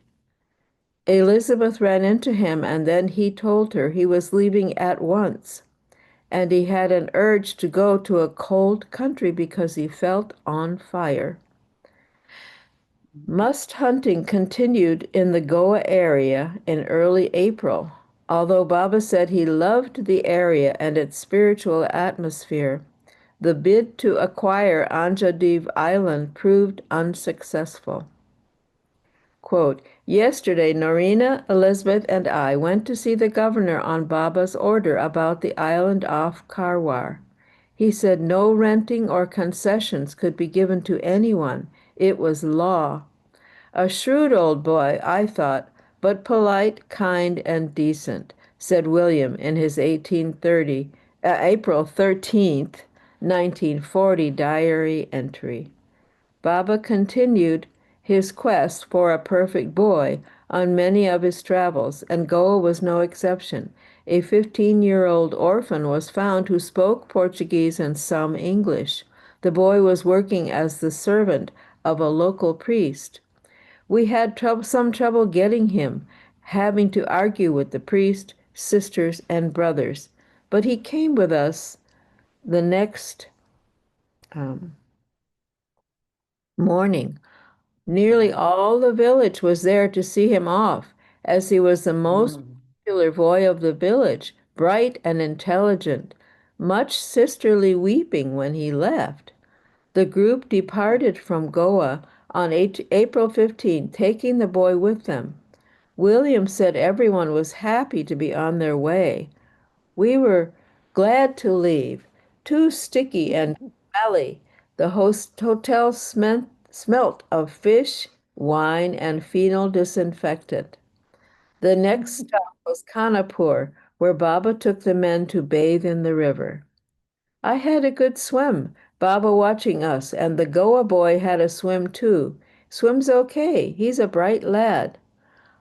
Elizabeth ran into him and then he told her he was leaving at once. And he had an urge to go to a cold country because he felt on fire. Must hunting continued in the Goa area in early April. Although Baba said he loved the area and its spiritual atmosphere, the bid to acquire Anjadev Island proved unsuccessful. Quote, yesterday, Norina, Elizabeth, and I went to see the governor on Baba's order about the island off Karwar. He said no renting or concessions could be given to anyone. It was law. A shrewd old boy, I thought, but polite, kind, and decent, said William in his April 13th, 1940 diary entry. Baba continued his quest for a perfect boy on many of his travels, and Goa was no exception. A 15-year-old orphan was found who spoke Portuguese and some English. The boy was working as the servant of a local priest. We had some trouble getting him, having to argue with the priest, sisters, and brothers. But he came with us the next morning. Nearly all the village was there to see him off, as he was the most popular boy of the village, bright and intelligent, much sisterly weeping when he left. The group departed from Goa on April 15, taking the boy with them. William said everyone was happy to be on their way. We were glad to leave. Too sticky and smelly. The hotel smelt of fish, wine, and phenol disinfectant. The next stop was Kanapur, where Baba took the men to bathe in the river. I had a good swim, Baba watching us, and the Goa boy had a swim too. Swims okay. He's a bright lad.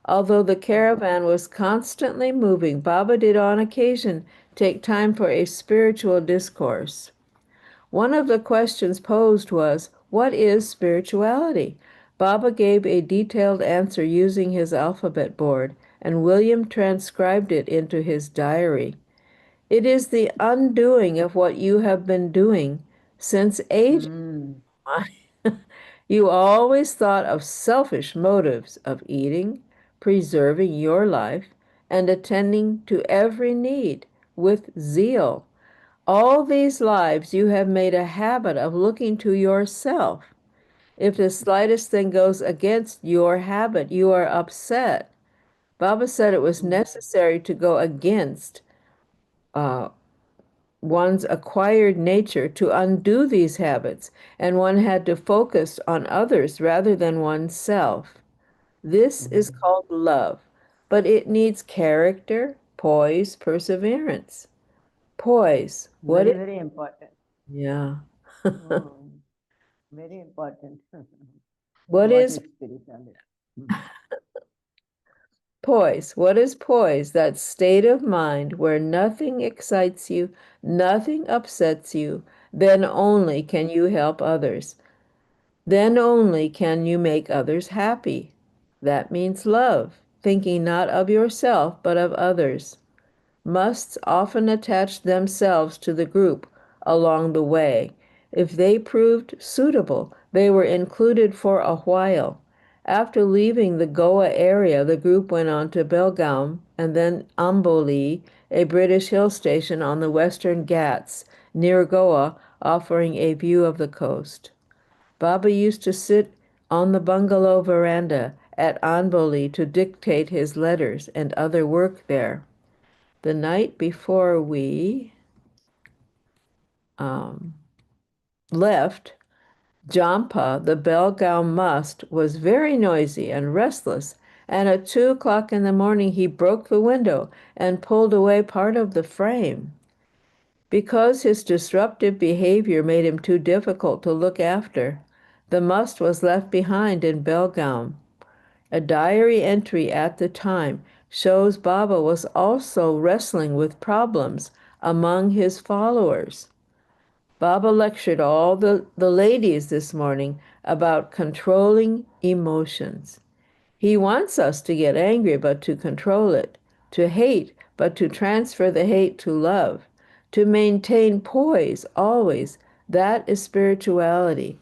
Although the caravan was constantly moving, Baba did on occasion take time for a spiritual discourse. One of the questions posed was, what is spirituality? Baba gave a detailed answer using his alphabet board, and William transcribed it into his diary. It is the undoing of what you have been doing since age. You always thought of selfish motives of eating, preserving your life, and attending to every need with zeal. All these lives you have made a habit of looking to yourself. If the slightest thing goes against your habit, you are upset. Baba said it was necessary to go against one's acquired nature to undo these habits, and one had to focus on others rather than oneself. This is called love, but it needs character, poise, perseverance. Poise. Very important. Yeah. Very important. What is spirituality? poise? What is poise? That state of mind where nothing excites you, nothing upsets you, then only can you help others. Then only can you make others happy. That means love, thinking not of yourself but of others. Musts often attach themselves to the group along the way. If they proved suitable, they were included for a while. After leaving the Goa area, the group went on to Belgaum and then Amboli, a British hill station on the western Ghats near Goa, offering a view of the coast. Baba used to sit on the bungalow veranda at Anboli to dictate his letters and other work there. The night before we left, Jampa, the Belgaum must, was very noisy and restless, and at 2 o'clock in the morning he broke the window and pulled away part of the frame. Because his disruptive behavior made him too difficult to look after, the must was left behind in Belgaum. A diary entry at the time shows Baba was also wrestling with problems among his followers. Baba lectured all the ladies this morning about controlling emotions. He wants us to get angry, but to control it, to hate, but to transfer the hate to love, to maintain poise always. That is spirituality.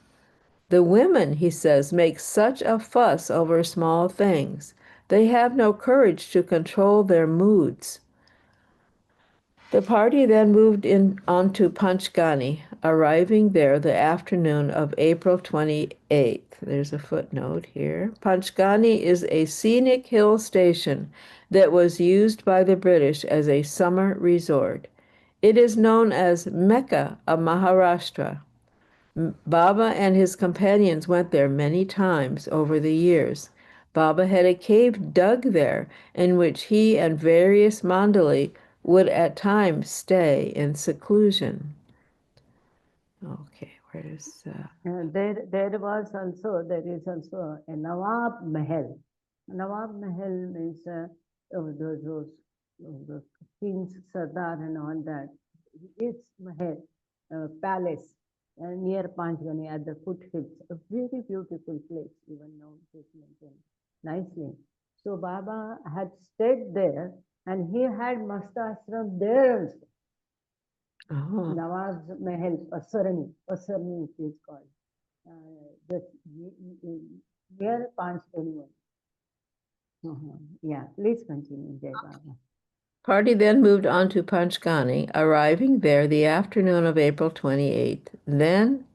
The women, he says, make such a fuss over small things. They have no courage to control their moods. The party then moved on to Panchgani, arriving there the afternoon of April 28th. There's a footnote here. Panchgani is a scenic hill station that was used by the British as a summer resort. It is known as Mecca of Maharashtra. Baba and his companions went there many times over the years. Baba had a cave dug there in which he and various mandali would at times stay in seclusion. Okay, where is there is also a Nawab Mahal. Nawab Mahal means those kings, Sardar and all that. It's Mahal, palace near Panchgani at the foothills. A very beautiful place, even now it is maintained nicely. So Baba had stayed there and he had Mastashram there also. Nawab's Mahal, Pasarani it is called. Near Panchgani. Yeah, please continue, Jai Baba. Party then moved on to Panchgani, arriving there the afternoon of April 28th.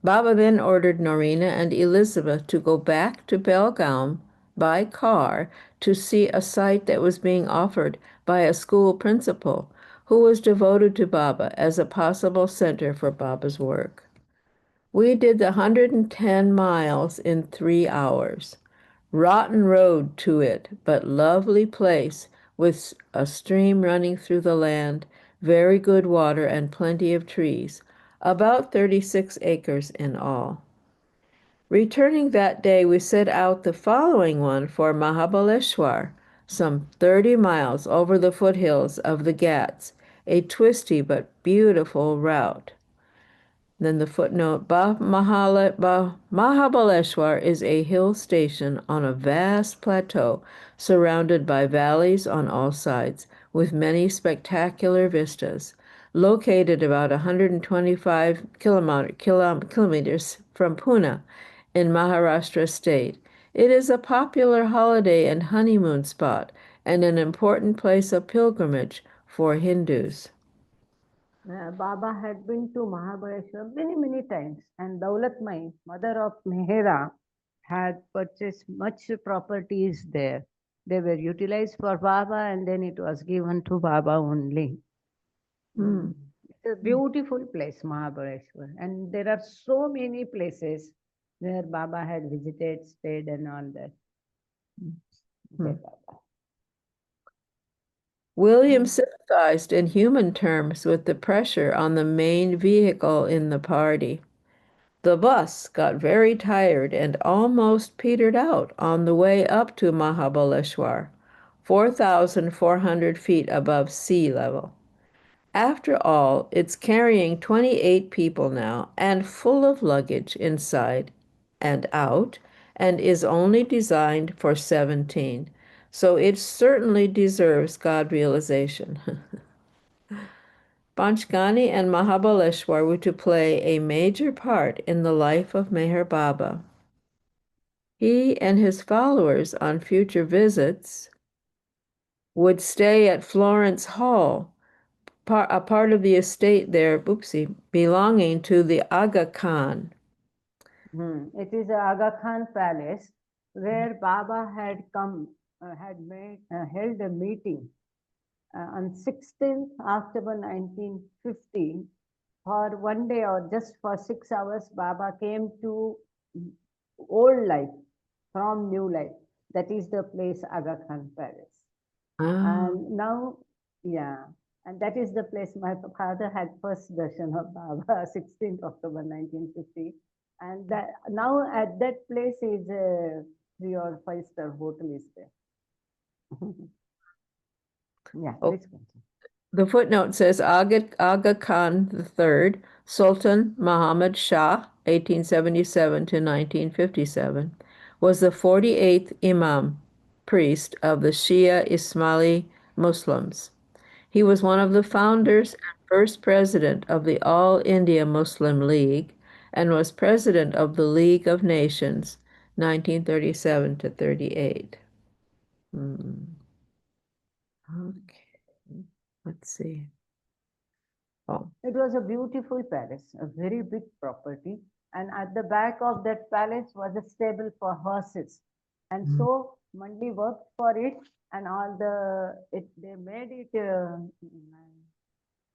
Baba then ordered Norina and Elizabeth to go back to Belgaum by car to see a site that was being offered by a school principal who was devoted to Baba as a possible center for Baba's work. We did the 110 miles in 3 hours. Rotten road to it, but lovely place with a stream running through the land, very good water, and plenty of trees, about 36 acres in all. Returning that day, we set out the following one for Mahabaleshwar, some 30 miles over the foothills of the Ghats, a twisty but beautiful route. Then the footnote, Mahabaleshwar is a hill station on a vast plateau surrounded by valleys on all sides, with many spectacular vistas, located about 125 kilometers from Pune in Maharashtra state. It is a popular holiday and honeymoon spot and an important place of pilgrimage for Hindus. Baba had been to Mahabaleshwar many times, and Daulatmai, mother of Mehera, had purchased much properties there. They were utilized for Baba and then it was given to Baba only. It's a beautiful place, Mahabaleshwar, and there are so many places where Baba had visited, stayed and all that. Baba. William sympathized in human terms with the pressure on the main vehicle in the party. The bus got very tired and almost petered out on the way up to Mahabaleshwar, 4,400 feet above sea level. After all, it's carrying 28 people now and full of luggage inside and out, and is only designed for 17. So it certainly deserves God realization. Panchgani and Mahabaleshwar were to play a major part in the life of Meher Baba. He and his followers on future visits would stay at Florence Hall, a part of the estate there, belonging to the Aga Khan. It is the Aga Khan Palace where Baba had come, held a meeting on 16th October 1950 for one day or just for 6 hours, Baba came to old life from new life. That is the place Aga Khan Palace. Ah, And now, yeah, and that is the place my father had first darshan of Baba, 16th October 1950. And that, now at that place is a 3 or 5 star hotel is there. Yeah, oh, please continue. the footnote says Aga Khan III, Sultan Muhammad Shah, 1877 to 1957, was the 48th Imam priest of the Shia Ismaili Muslims. He was one of the founders and first president of the All India Muslim League and was president of the League of Nations, 1937 to 38. Okay, let's see. Oh, It was a beautiful palace, a very big property. And at the back of that palace was a stable for horses. And so Mandi worked for it, and all they made it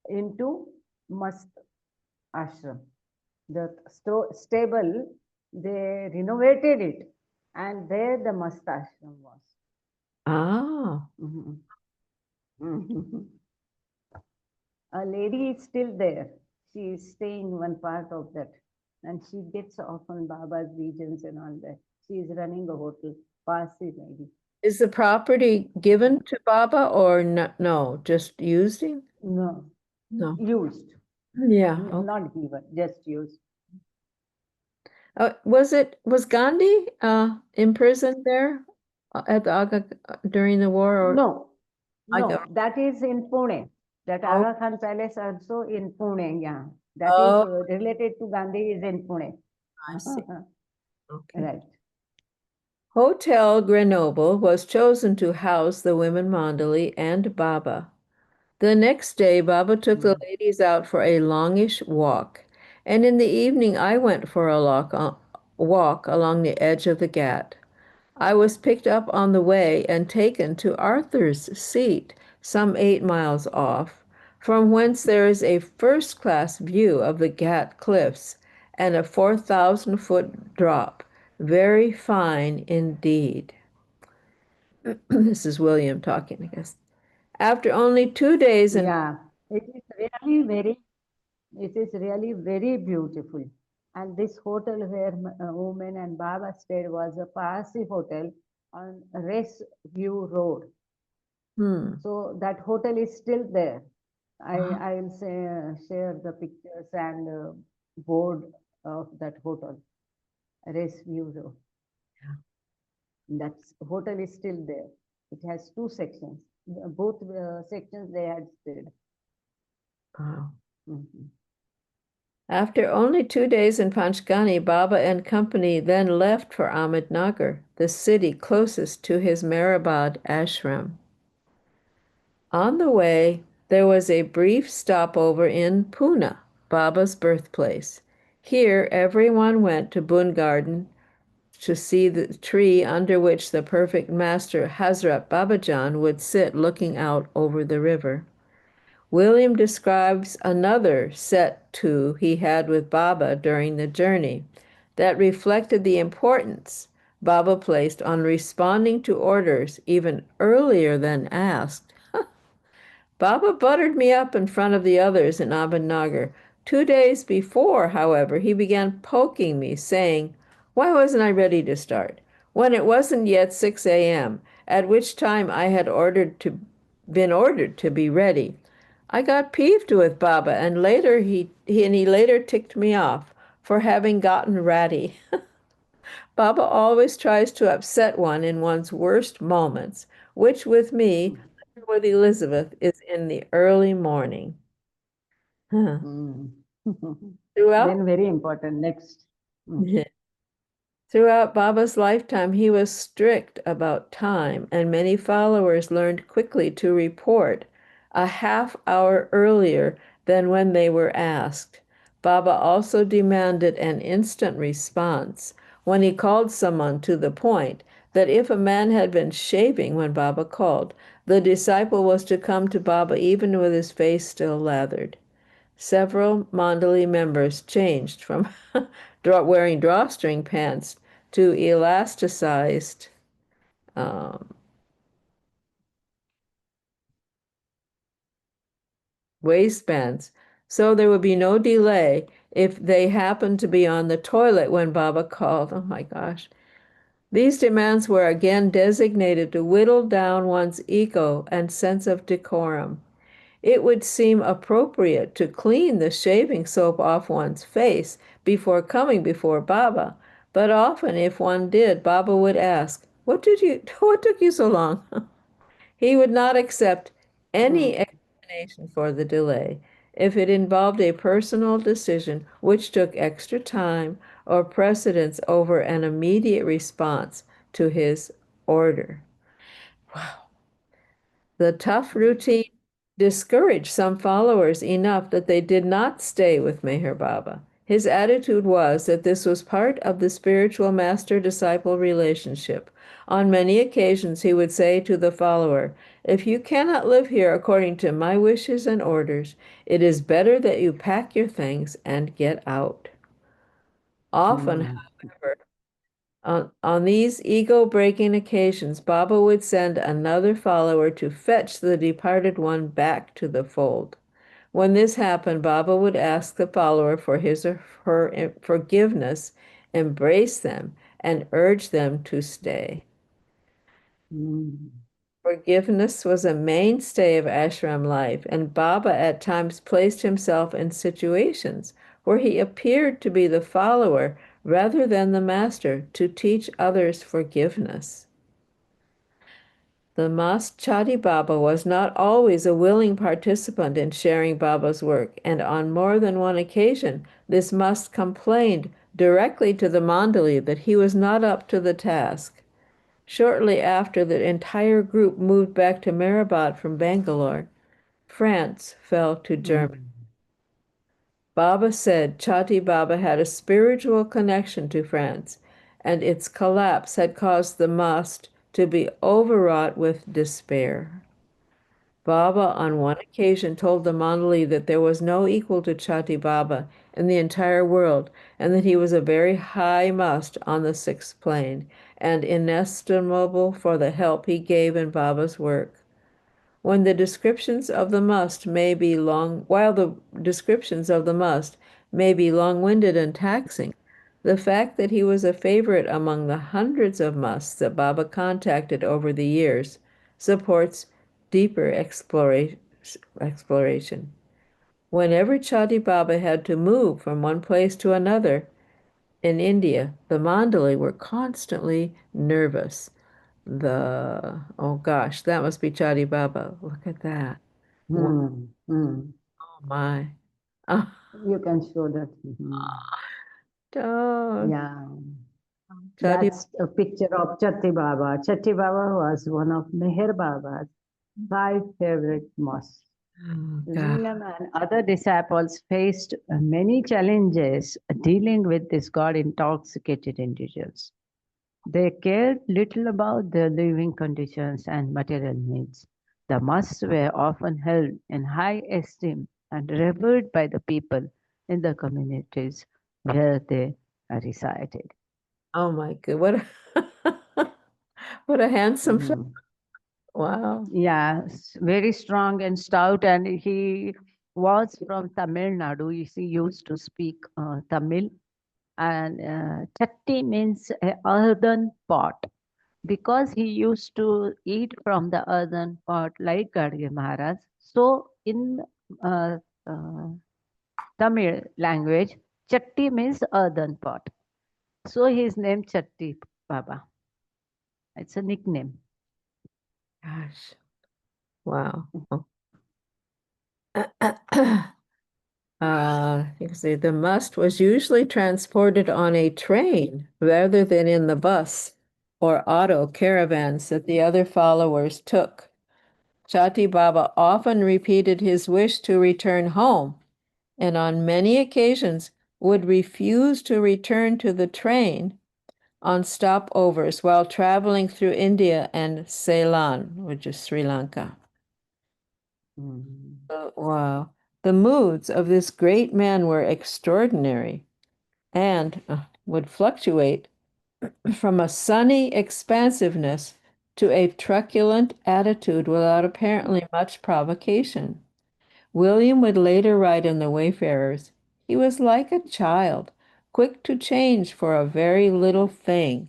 into mast ashram. The stable, they renovated it, and there the mast ashram was. ah, A lady is still there. She is staying one part of that. And she gets often Baba's visions and all that. She is running a hotel, Parsi lady. is the property given to Baba or no, just using? No, No. used. Yeah. Okay. Not given, just used. Was Gandhi imprisoned there at the Aga during the war or No, Aga? no, that is in Pune. That Oh. Aga Khan Palace also in Pune, yeah. That Oh. is related to Gandhi is in Pune. I see. Okay. Right. Hotel Grenoble was chosen to house the women Mandali and Baba. The next day, Baba took the ladies out for a longish walk, and in the evening I went for a walk along the edge of the Ghat. I was picked up on the way and taken to Arthur's Seat, some 8 miles off, from whence there is a first-class view of the Ghat cliffs and a 4,000-foot drop, very fine indeed. This is William talking, I guess. After only 2 days in Yeah, it is really very beautiful. And this hotel where women and Baba stayed was a Parsi hotel on Race View Road. So that hotel is still there. I will share the pictures and board of that hotel, Race View Road. That hotel is still there. It has 2 sections. Both sections they had stayed. Wow. After only 2 days in Panchgani, Baba and company then left for Ahmednagar, the city closest to his Meherabad ashram. On the way, there was a brief stopover in Pune, Baba's birthplace. Here, everyone went to Boon Garden to see the tree under which the perfect master Hazrat Babajan would sit looking out over the river. William describes another set to he had with Baba during the journey that reflected the importance Baba placed on responding to orders even earlier than asked. Baba buttered me up in front of the others in Ahmednagar. 2 days before, however, he began poking me, saying, "Why wasn't I ready to start?" when it wasn't yet 6 a.m., at which time I had been ordered to be ready. I got peeved with Baba, and he later ticked me off for having gotten ratty. Baba always tries to upset one in one's worst moments, which with me, with Elizabeth, is in the early morning. Huh. Then very important. Next. Throughout Baba's lifetime, he was strict about time, and many followers learned quickly to report a half hour earlier than when they were asked. Baba also demanded an instant response when he called someone, to the point that if a man had been shaving when Baba called, the disciple was to come to Baba even with his face still lathered. several Mandali members changed from wearing drawstring pants to elasticized waistbands, so there would be no delay if they happened to be on the toilet when Baba called. Oh my gosh. These demands were again designated to whittle down one's ego and sense of decorum. It would seem appropriate to clean the shaving soap off one's face before coming before Baba, but often if one did, Baba would ask, what took you so long? He would not accept any explanation for the delay if it involved a personal decision which took extra time or precedence over an immediate response to his order. Wow. The tough routine discouraged some followers enough that they did not stay with Meher Baba. His attitude was that this was part of the spiritual master-disciple relationship. On many occasions, he would say to the follower, if you cannot live here according to my wishes and orders, it is better that you pack your things and get out. Often, however, on these ego-breaking occasions, Baba would send another follower to fetch the departed one back to the fold. When this happened, Baba would ask the follower for his or her forgiveness, embrace them, and urge them to stay. Forgiveness was a mainstay of ashram life, and Baba at times placed himself in situations where he appeared to be the follower rather than the master to teach others forgiveness. The Mas Chadi Baba was not always a willing participant in sharing Baba's work, and on more than one occasion, this Mas complained directly to the Mandali that he was not up to the task. Shortly after the entire group moved back to Meherkrupa from Bangalore, France fell to Germany. Baba said Chati Baba had a spiritual connection to France, and its collapse had caused the mosque to be overwrought with despair. Baba on one occasion told the Mandali that there was no equal to Chati Baba in the entire world, and that he was a very high must on the sixth plane, and inestimable for the help he gave in Baba's work. While the descriptions of the must may be long-winded and taxing, the fact that he was a favorite among the hundreds of musts that Baba contacted over the years supports deeper exploration. Whenever Chati Baba had to move from one place to another in India, the Mandali were constantly nervous. Oh gosh, that must be Chati Baba. Look at that. Oh my. Oh, You can show that. oh, Yeah. Chati. That's a picture of Chatti Baba. Chatti Baba was one of Meher Baba's 5 favorite mosques. Oh, God. Lingam and other disciples faced many challenges dealing with these God-intoxicated individuals. They cared little about their living conditions and material needs. The mosques were often held in high esteem and revered by the people in the communities where they resided. Oh my God. What a handsome fellow. Mhm. Wow. Yeah, very strong and stout, and he was from Tamil Nadu. He used to speak Tamil, and chatti means a earthen pot, because he used to eat from the earthen pot like Gadge Maharaj. So in uh, uh, Tamil language, chatti means earthen pot. So his name Chatti Baba. It's a nickname. Gosh. Wow. You can see the must was usually transported on a train rather than in the bus or auto caravans that the other followers took. Chati Baba often repeated his wish to return home, and on many occasions would refuse to return to the train on stopovers while traveling through India and Ceylon, which is Sri Lanka. Mm. Wow. The moods of this great man were extraordinary and would fluctuate from a sunny expansiveness to a truculent attitude without apparently much provocation. William would later write in The Wayfarers, he was like a child, quick to change for a very little thing,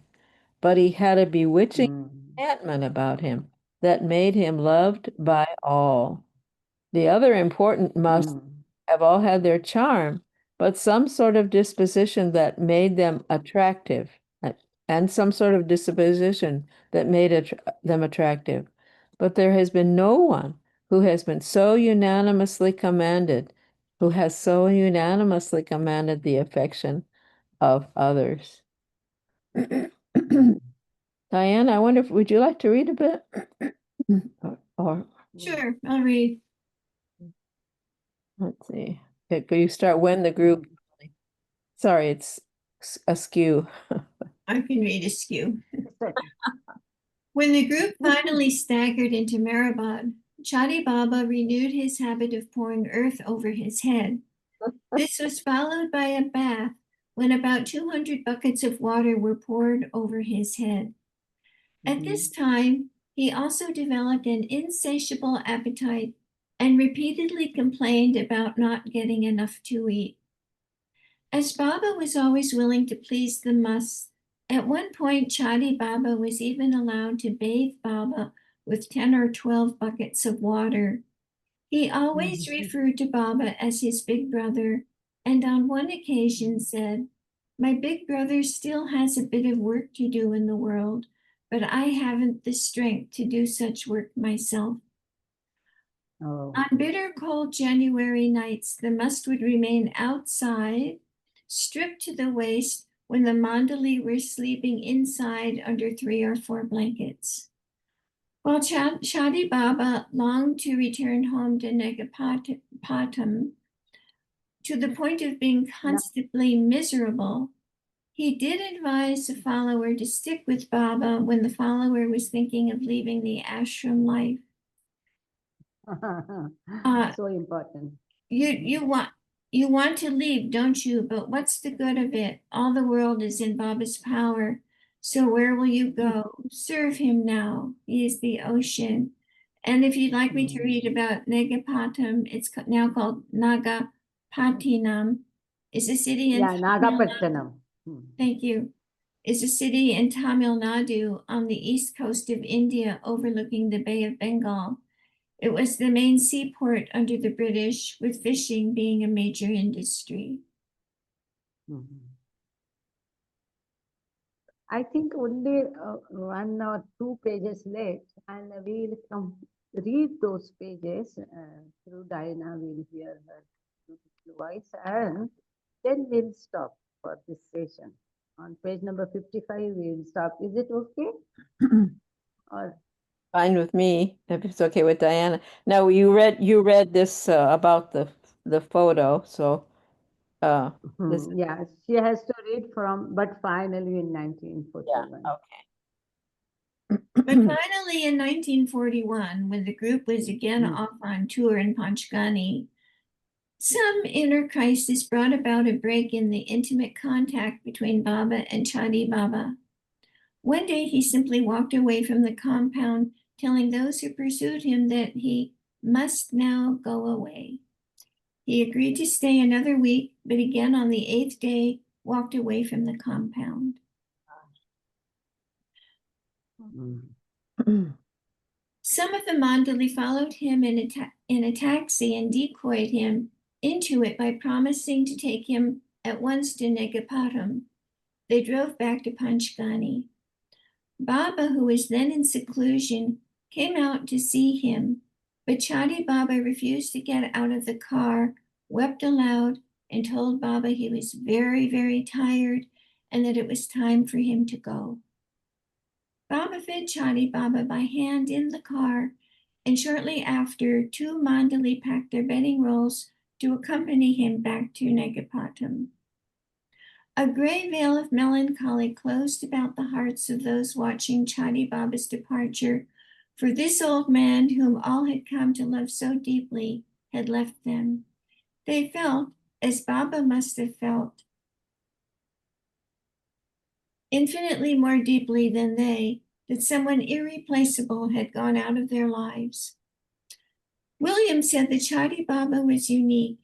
but he had a bewitching enchantment about him that made him loved by all. The other important musts have all had their charm, but some sort of disposition that made them attractive, and some sort of disposition that made them attractive. But there has been no one who has been so unanimously commanded, who has so unanimously commanded the affection of others. Diane, I wonder if would you like to read a bit? or Sure, I'll read. let's see. Could you start when the group? Sorry, it's askew. I can read askew. When the group finally staggered into Meherkrupa, Chadi Baba renewed his habit of pouring earth over his head. This was followed by a bath when about 200 buckets of water were poured over his head. At this time, he also developed an insatiable appetite and repeatedly complained about not getting enough to eat. As Baba was always willing to please the musts, at one point Chadi Baba was even allowed to bathe Baba with 10 or 12 buckets of water. He always referred to Baba as his big brother, and on one occasion said, "My big brother still has a bit of work to do in the world, but I haven't the strength to do such work myself." Oh. On bitter cold January nights, the must would remain outside, stripped to the waist, when the Mandali were sleeping inside under 3 or 4 blankets. While Chadi Baba longed to return home to Negapatam, to the point of being constantly miserable, he did advise the follower to stick with Baba when the follower was thinking of leaving the ashram life. So important. You want to leave, don't you? But what's the good of it? All the world is in Baba's power. So where will you go? Serve him now. He is the ocean. And if you'd like me to read about Negapatam, it's now called Nagapatinam. It's a city in Nagapattinam. Thank you. Is a city in Tamil Nadu on the east coast of India overlooking the Bay of Bengal. It was the main seaport under the British, with fishing being a major industry. I think only 1 or 2 pages late, and we will come read those pages through Diana. We'll hear her beautiful voice, and then we'll stop for this session. On page number 55, we will stop. Is it okay? Or fine with me, if it's okay with Diana. Now you read this about the photo, so this yeah, she has to read from, but finally in 1941. But finally in 1941, when the group was again off on tour in Panchgani, some inner crisis brought about a break in the intimate contact between Baba and Chadi Baba. One day he simply walked away from the compound, telling those who pursued him that he must now go away. He agreed to stay another week, but again on the 8th day walked away from the compound. Some of the Mandali followed him in a taxi and decoyed him into it by promising to take him at once to Negapatam. They drove back to Panchgani. Baba, who was then in seclusion, came out to see him, but Chadi Baba refused to get out of the car, wept aloud, and told Baba he was very, very tired and that it was time for him to go. Baba fed Chadi Baba by hand in the car, and shortly after, 2 Mandali packed their bedding rolls to accompany him back to Negapatam. A gray veil of melancholy closed about the hearts of those watching Chadi Baba's departure, for this old man, whom all had come to love so deeply, had left them. They felt, as Baba must have felt, infinitely more deeply than they, that someone irreplaceable had gone out of their lives. William said that Chadi Baba was unique.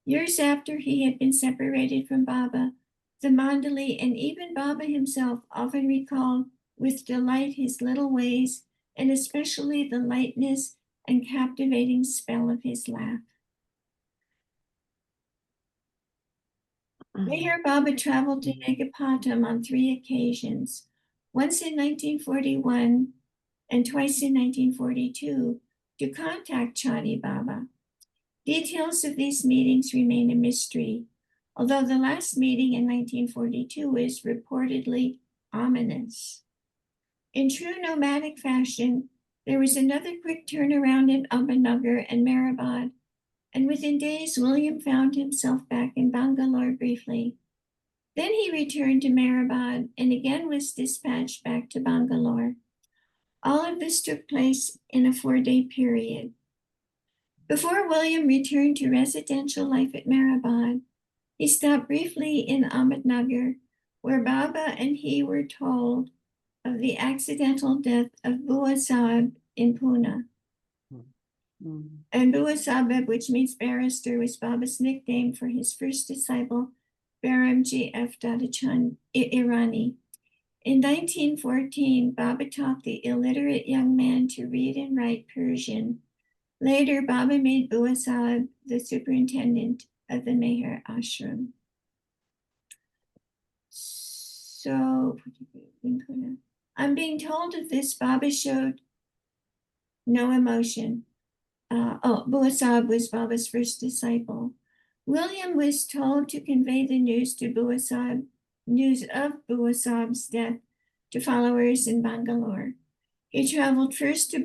Years after he had been separated from Baba, the Mandali and even Baba himself often recalled with delight his little ways, and especially the lightness and captivating spell of his laugh. Meher Baba traveled to Negapatam on 3 occasions, once in 1941 and twice in 1942, to contact Chadi Baba. Details of these meetings remain a mystery, although the last meeting in 1942 is reportedly ominous. In true nomadic fashion, there was another quick turnaround in Ahmednagar and Meherabad, and within days, William found himself back in Bangalore briefly. Then he returned to Meherabad and again was dispatched back to Bangalore. All of this took place in a 4-day period. Before William returned to residential life at Meherabad, he stopped briefly in Ahmednagar, where Baba and he were told of the accidental death of Bua Sahib in Pune. And Bua Sahib, which means barrister, was Baba's nickname for his first disciple, Baramji F. Dadachand Irani. In 1914, Baba taught the illiterate young man to read and write Persian. Later, Baba made Bua Sahib the superintendent of the Meher Ashram. So, I'm being told of this, Baba showed no emotion. Bua Sahib was Baba's first disciple. William was told to convey the news of Bua Sahib's death to followers in Bangalore. He traveled first to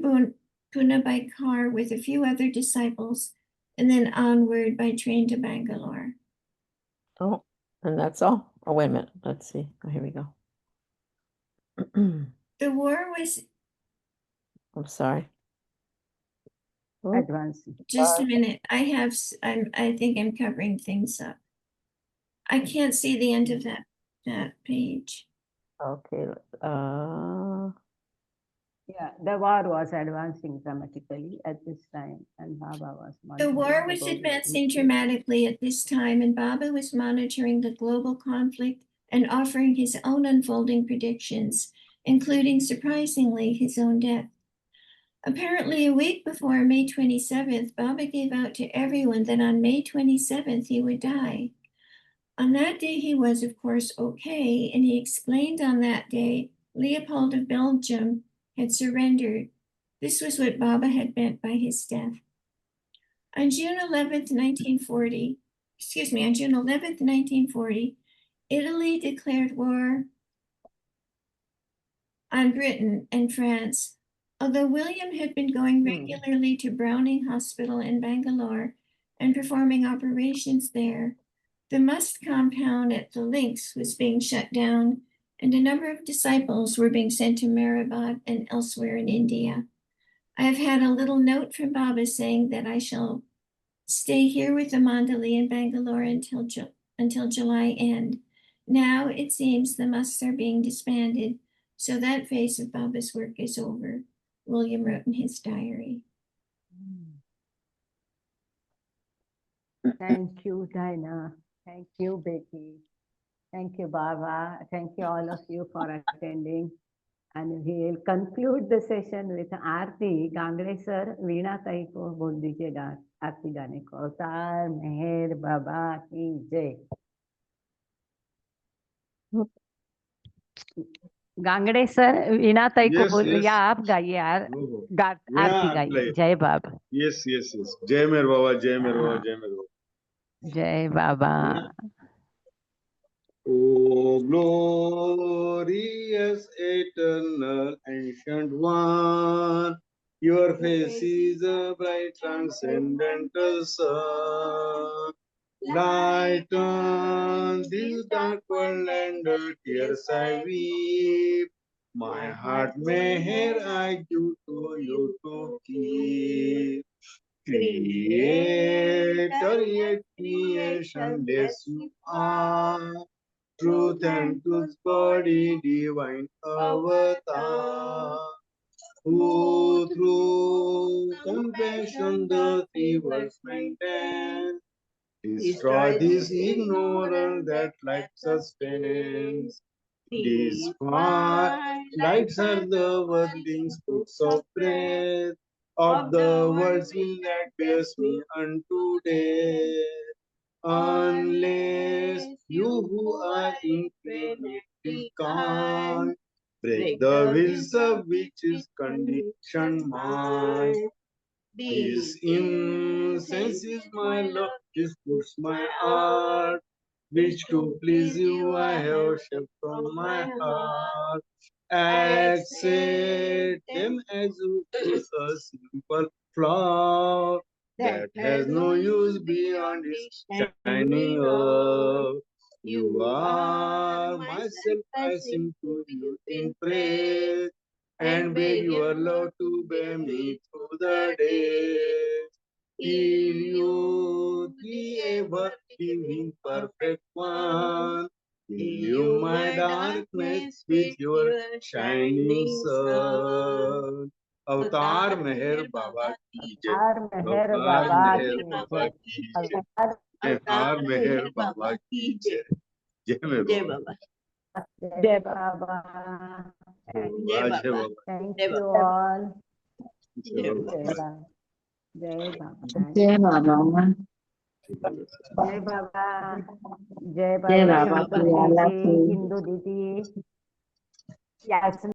Pune by car with a few other disciples, and then onward by train to Bangalore. Oh, and that's all? Oh, wait a minute. Let's see. Oh, here we go. The war was... I'm sorry. Advancing. Just a minute. I think I'm covering things up. I can't see the end of that page. Okay. Yeah, the war was advancing dramatically at this time, and Baba was The monitoring war was global advancing issues. dramatically at this time, and Baba was monitoring the global conflict and offering his own unfolding predictions, including, surprisingly, his own death. Apparently, a week before May 27th, Baba gave out to everyone that on May 27th he would die. On that day, he was, of course, okay, and he explained on that day Leopold of Belgium had surrendered. This was what Baba had meant by his death. On June 11th, 1940, Italy declared war on Britain and France. Although William had been going regularly to Browning Hospital in Bangalore and performing operations there, the must compound at the Links was being shut down, and a number of disciples were being sent to Meherabad and elsewhere in India. I have had a little note from Baba saying that I shall stay here with the Mandali in Bangalore until July end. Now it seems the musts are being disbanded, so that phase of Baba's work is over, William wrote in his diary. Thank you, Dinah. Thank you, Becky. Thank you, Baba. Thank you, all of you, for attending. And we will conclude the session with Aarti. Gangre sir, Veena Tai ko bol dijiyega Aarti gaane ko. Avtar Meher Baba ki jai. Gangade sir Veena tai को बोल या आप गाइए यार आरती गाइए जय बाबा yes yes yes जय मेर बाबा जय मेर बाबा जय मेर बाबा जय बाबा O glorious eternal ancient one, your face is a bright transcendental sun. Light on this dark world and the tears I weep. My heart may I give to you to keep. Creator yet creationless you are. Truth and truth's body, divine avatar. Who through compassion the three worlds maintain. Destroy this ignorance that light sustains. These lights are the worldlings fruits of breath of the world's will that bears me unto death. Unless you who are infinitely calm break the wills of which is conditioned mind. This incense is my love, this puts my heart, which to please you I have shaped from my heart. Accept them as you is a simple flower that has no use beyond its shining up. You are myself, I sing to you in praise and beg your love to bear me through the days. Till you, the ever living perfect one, fill my darkness with your shining sun. अवतार मेहर बाबा की जय. Avar Meher अवतार Baba मेहर ki बाबा jai. की जय. Avar अवतार मेहर बाबा की जय. जय मेरे बाबा. Jai Baba. जय बाबा. Thank you all. जय Jai बाबा. Baba. Jai Baba. Jai Baba. Jai Baba. Jai Jai Baba. Baba. Santo Didi, Hindu Didi. Yes.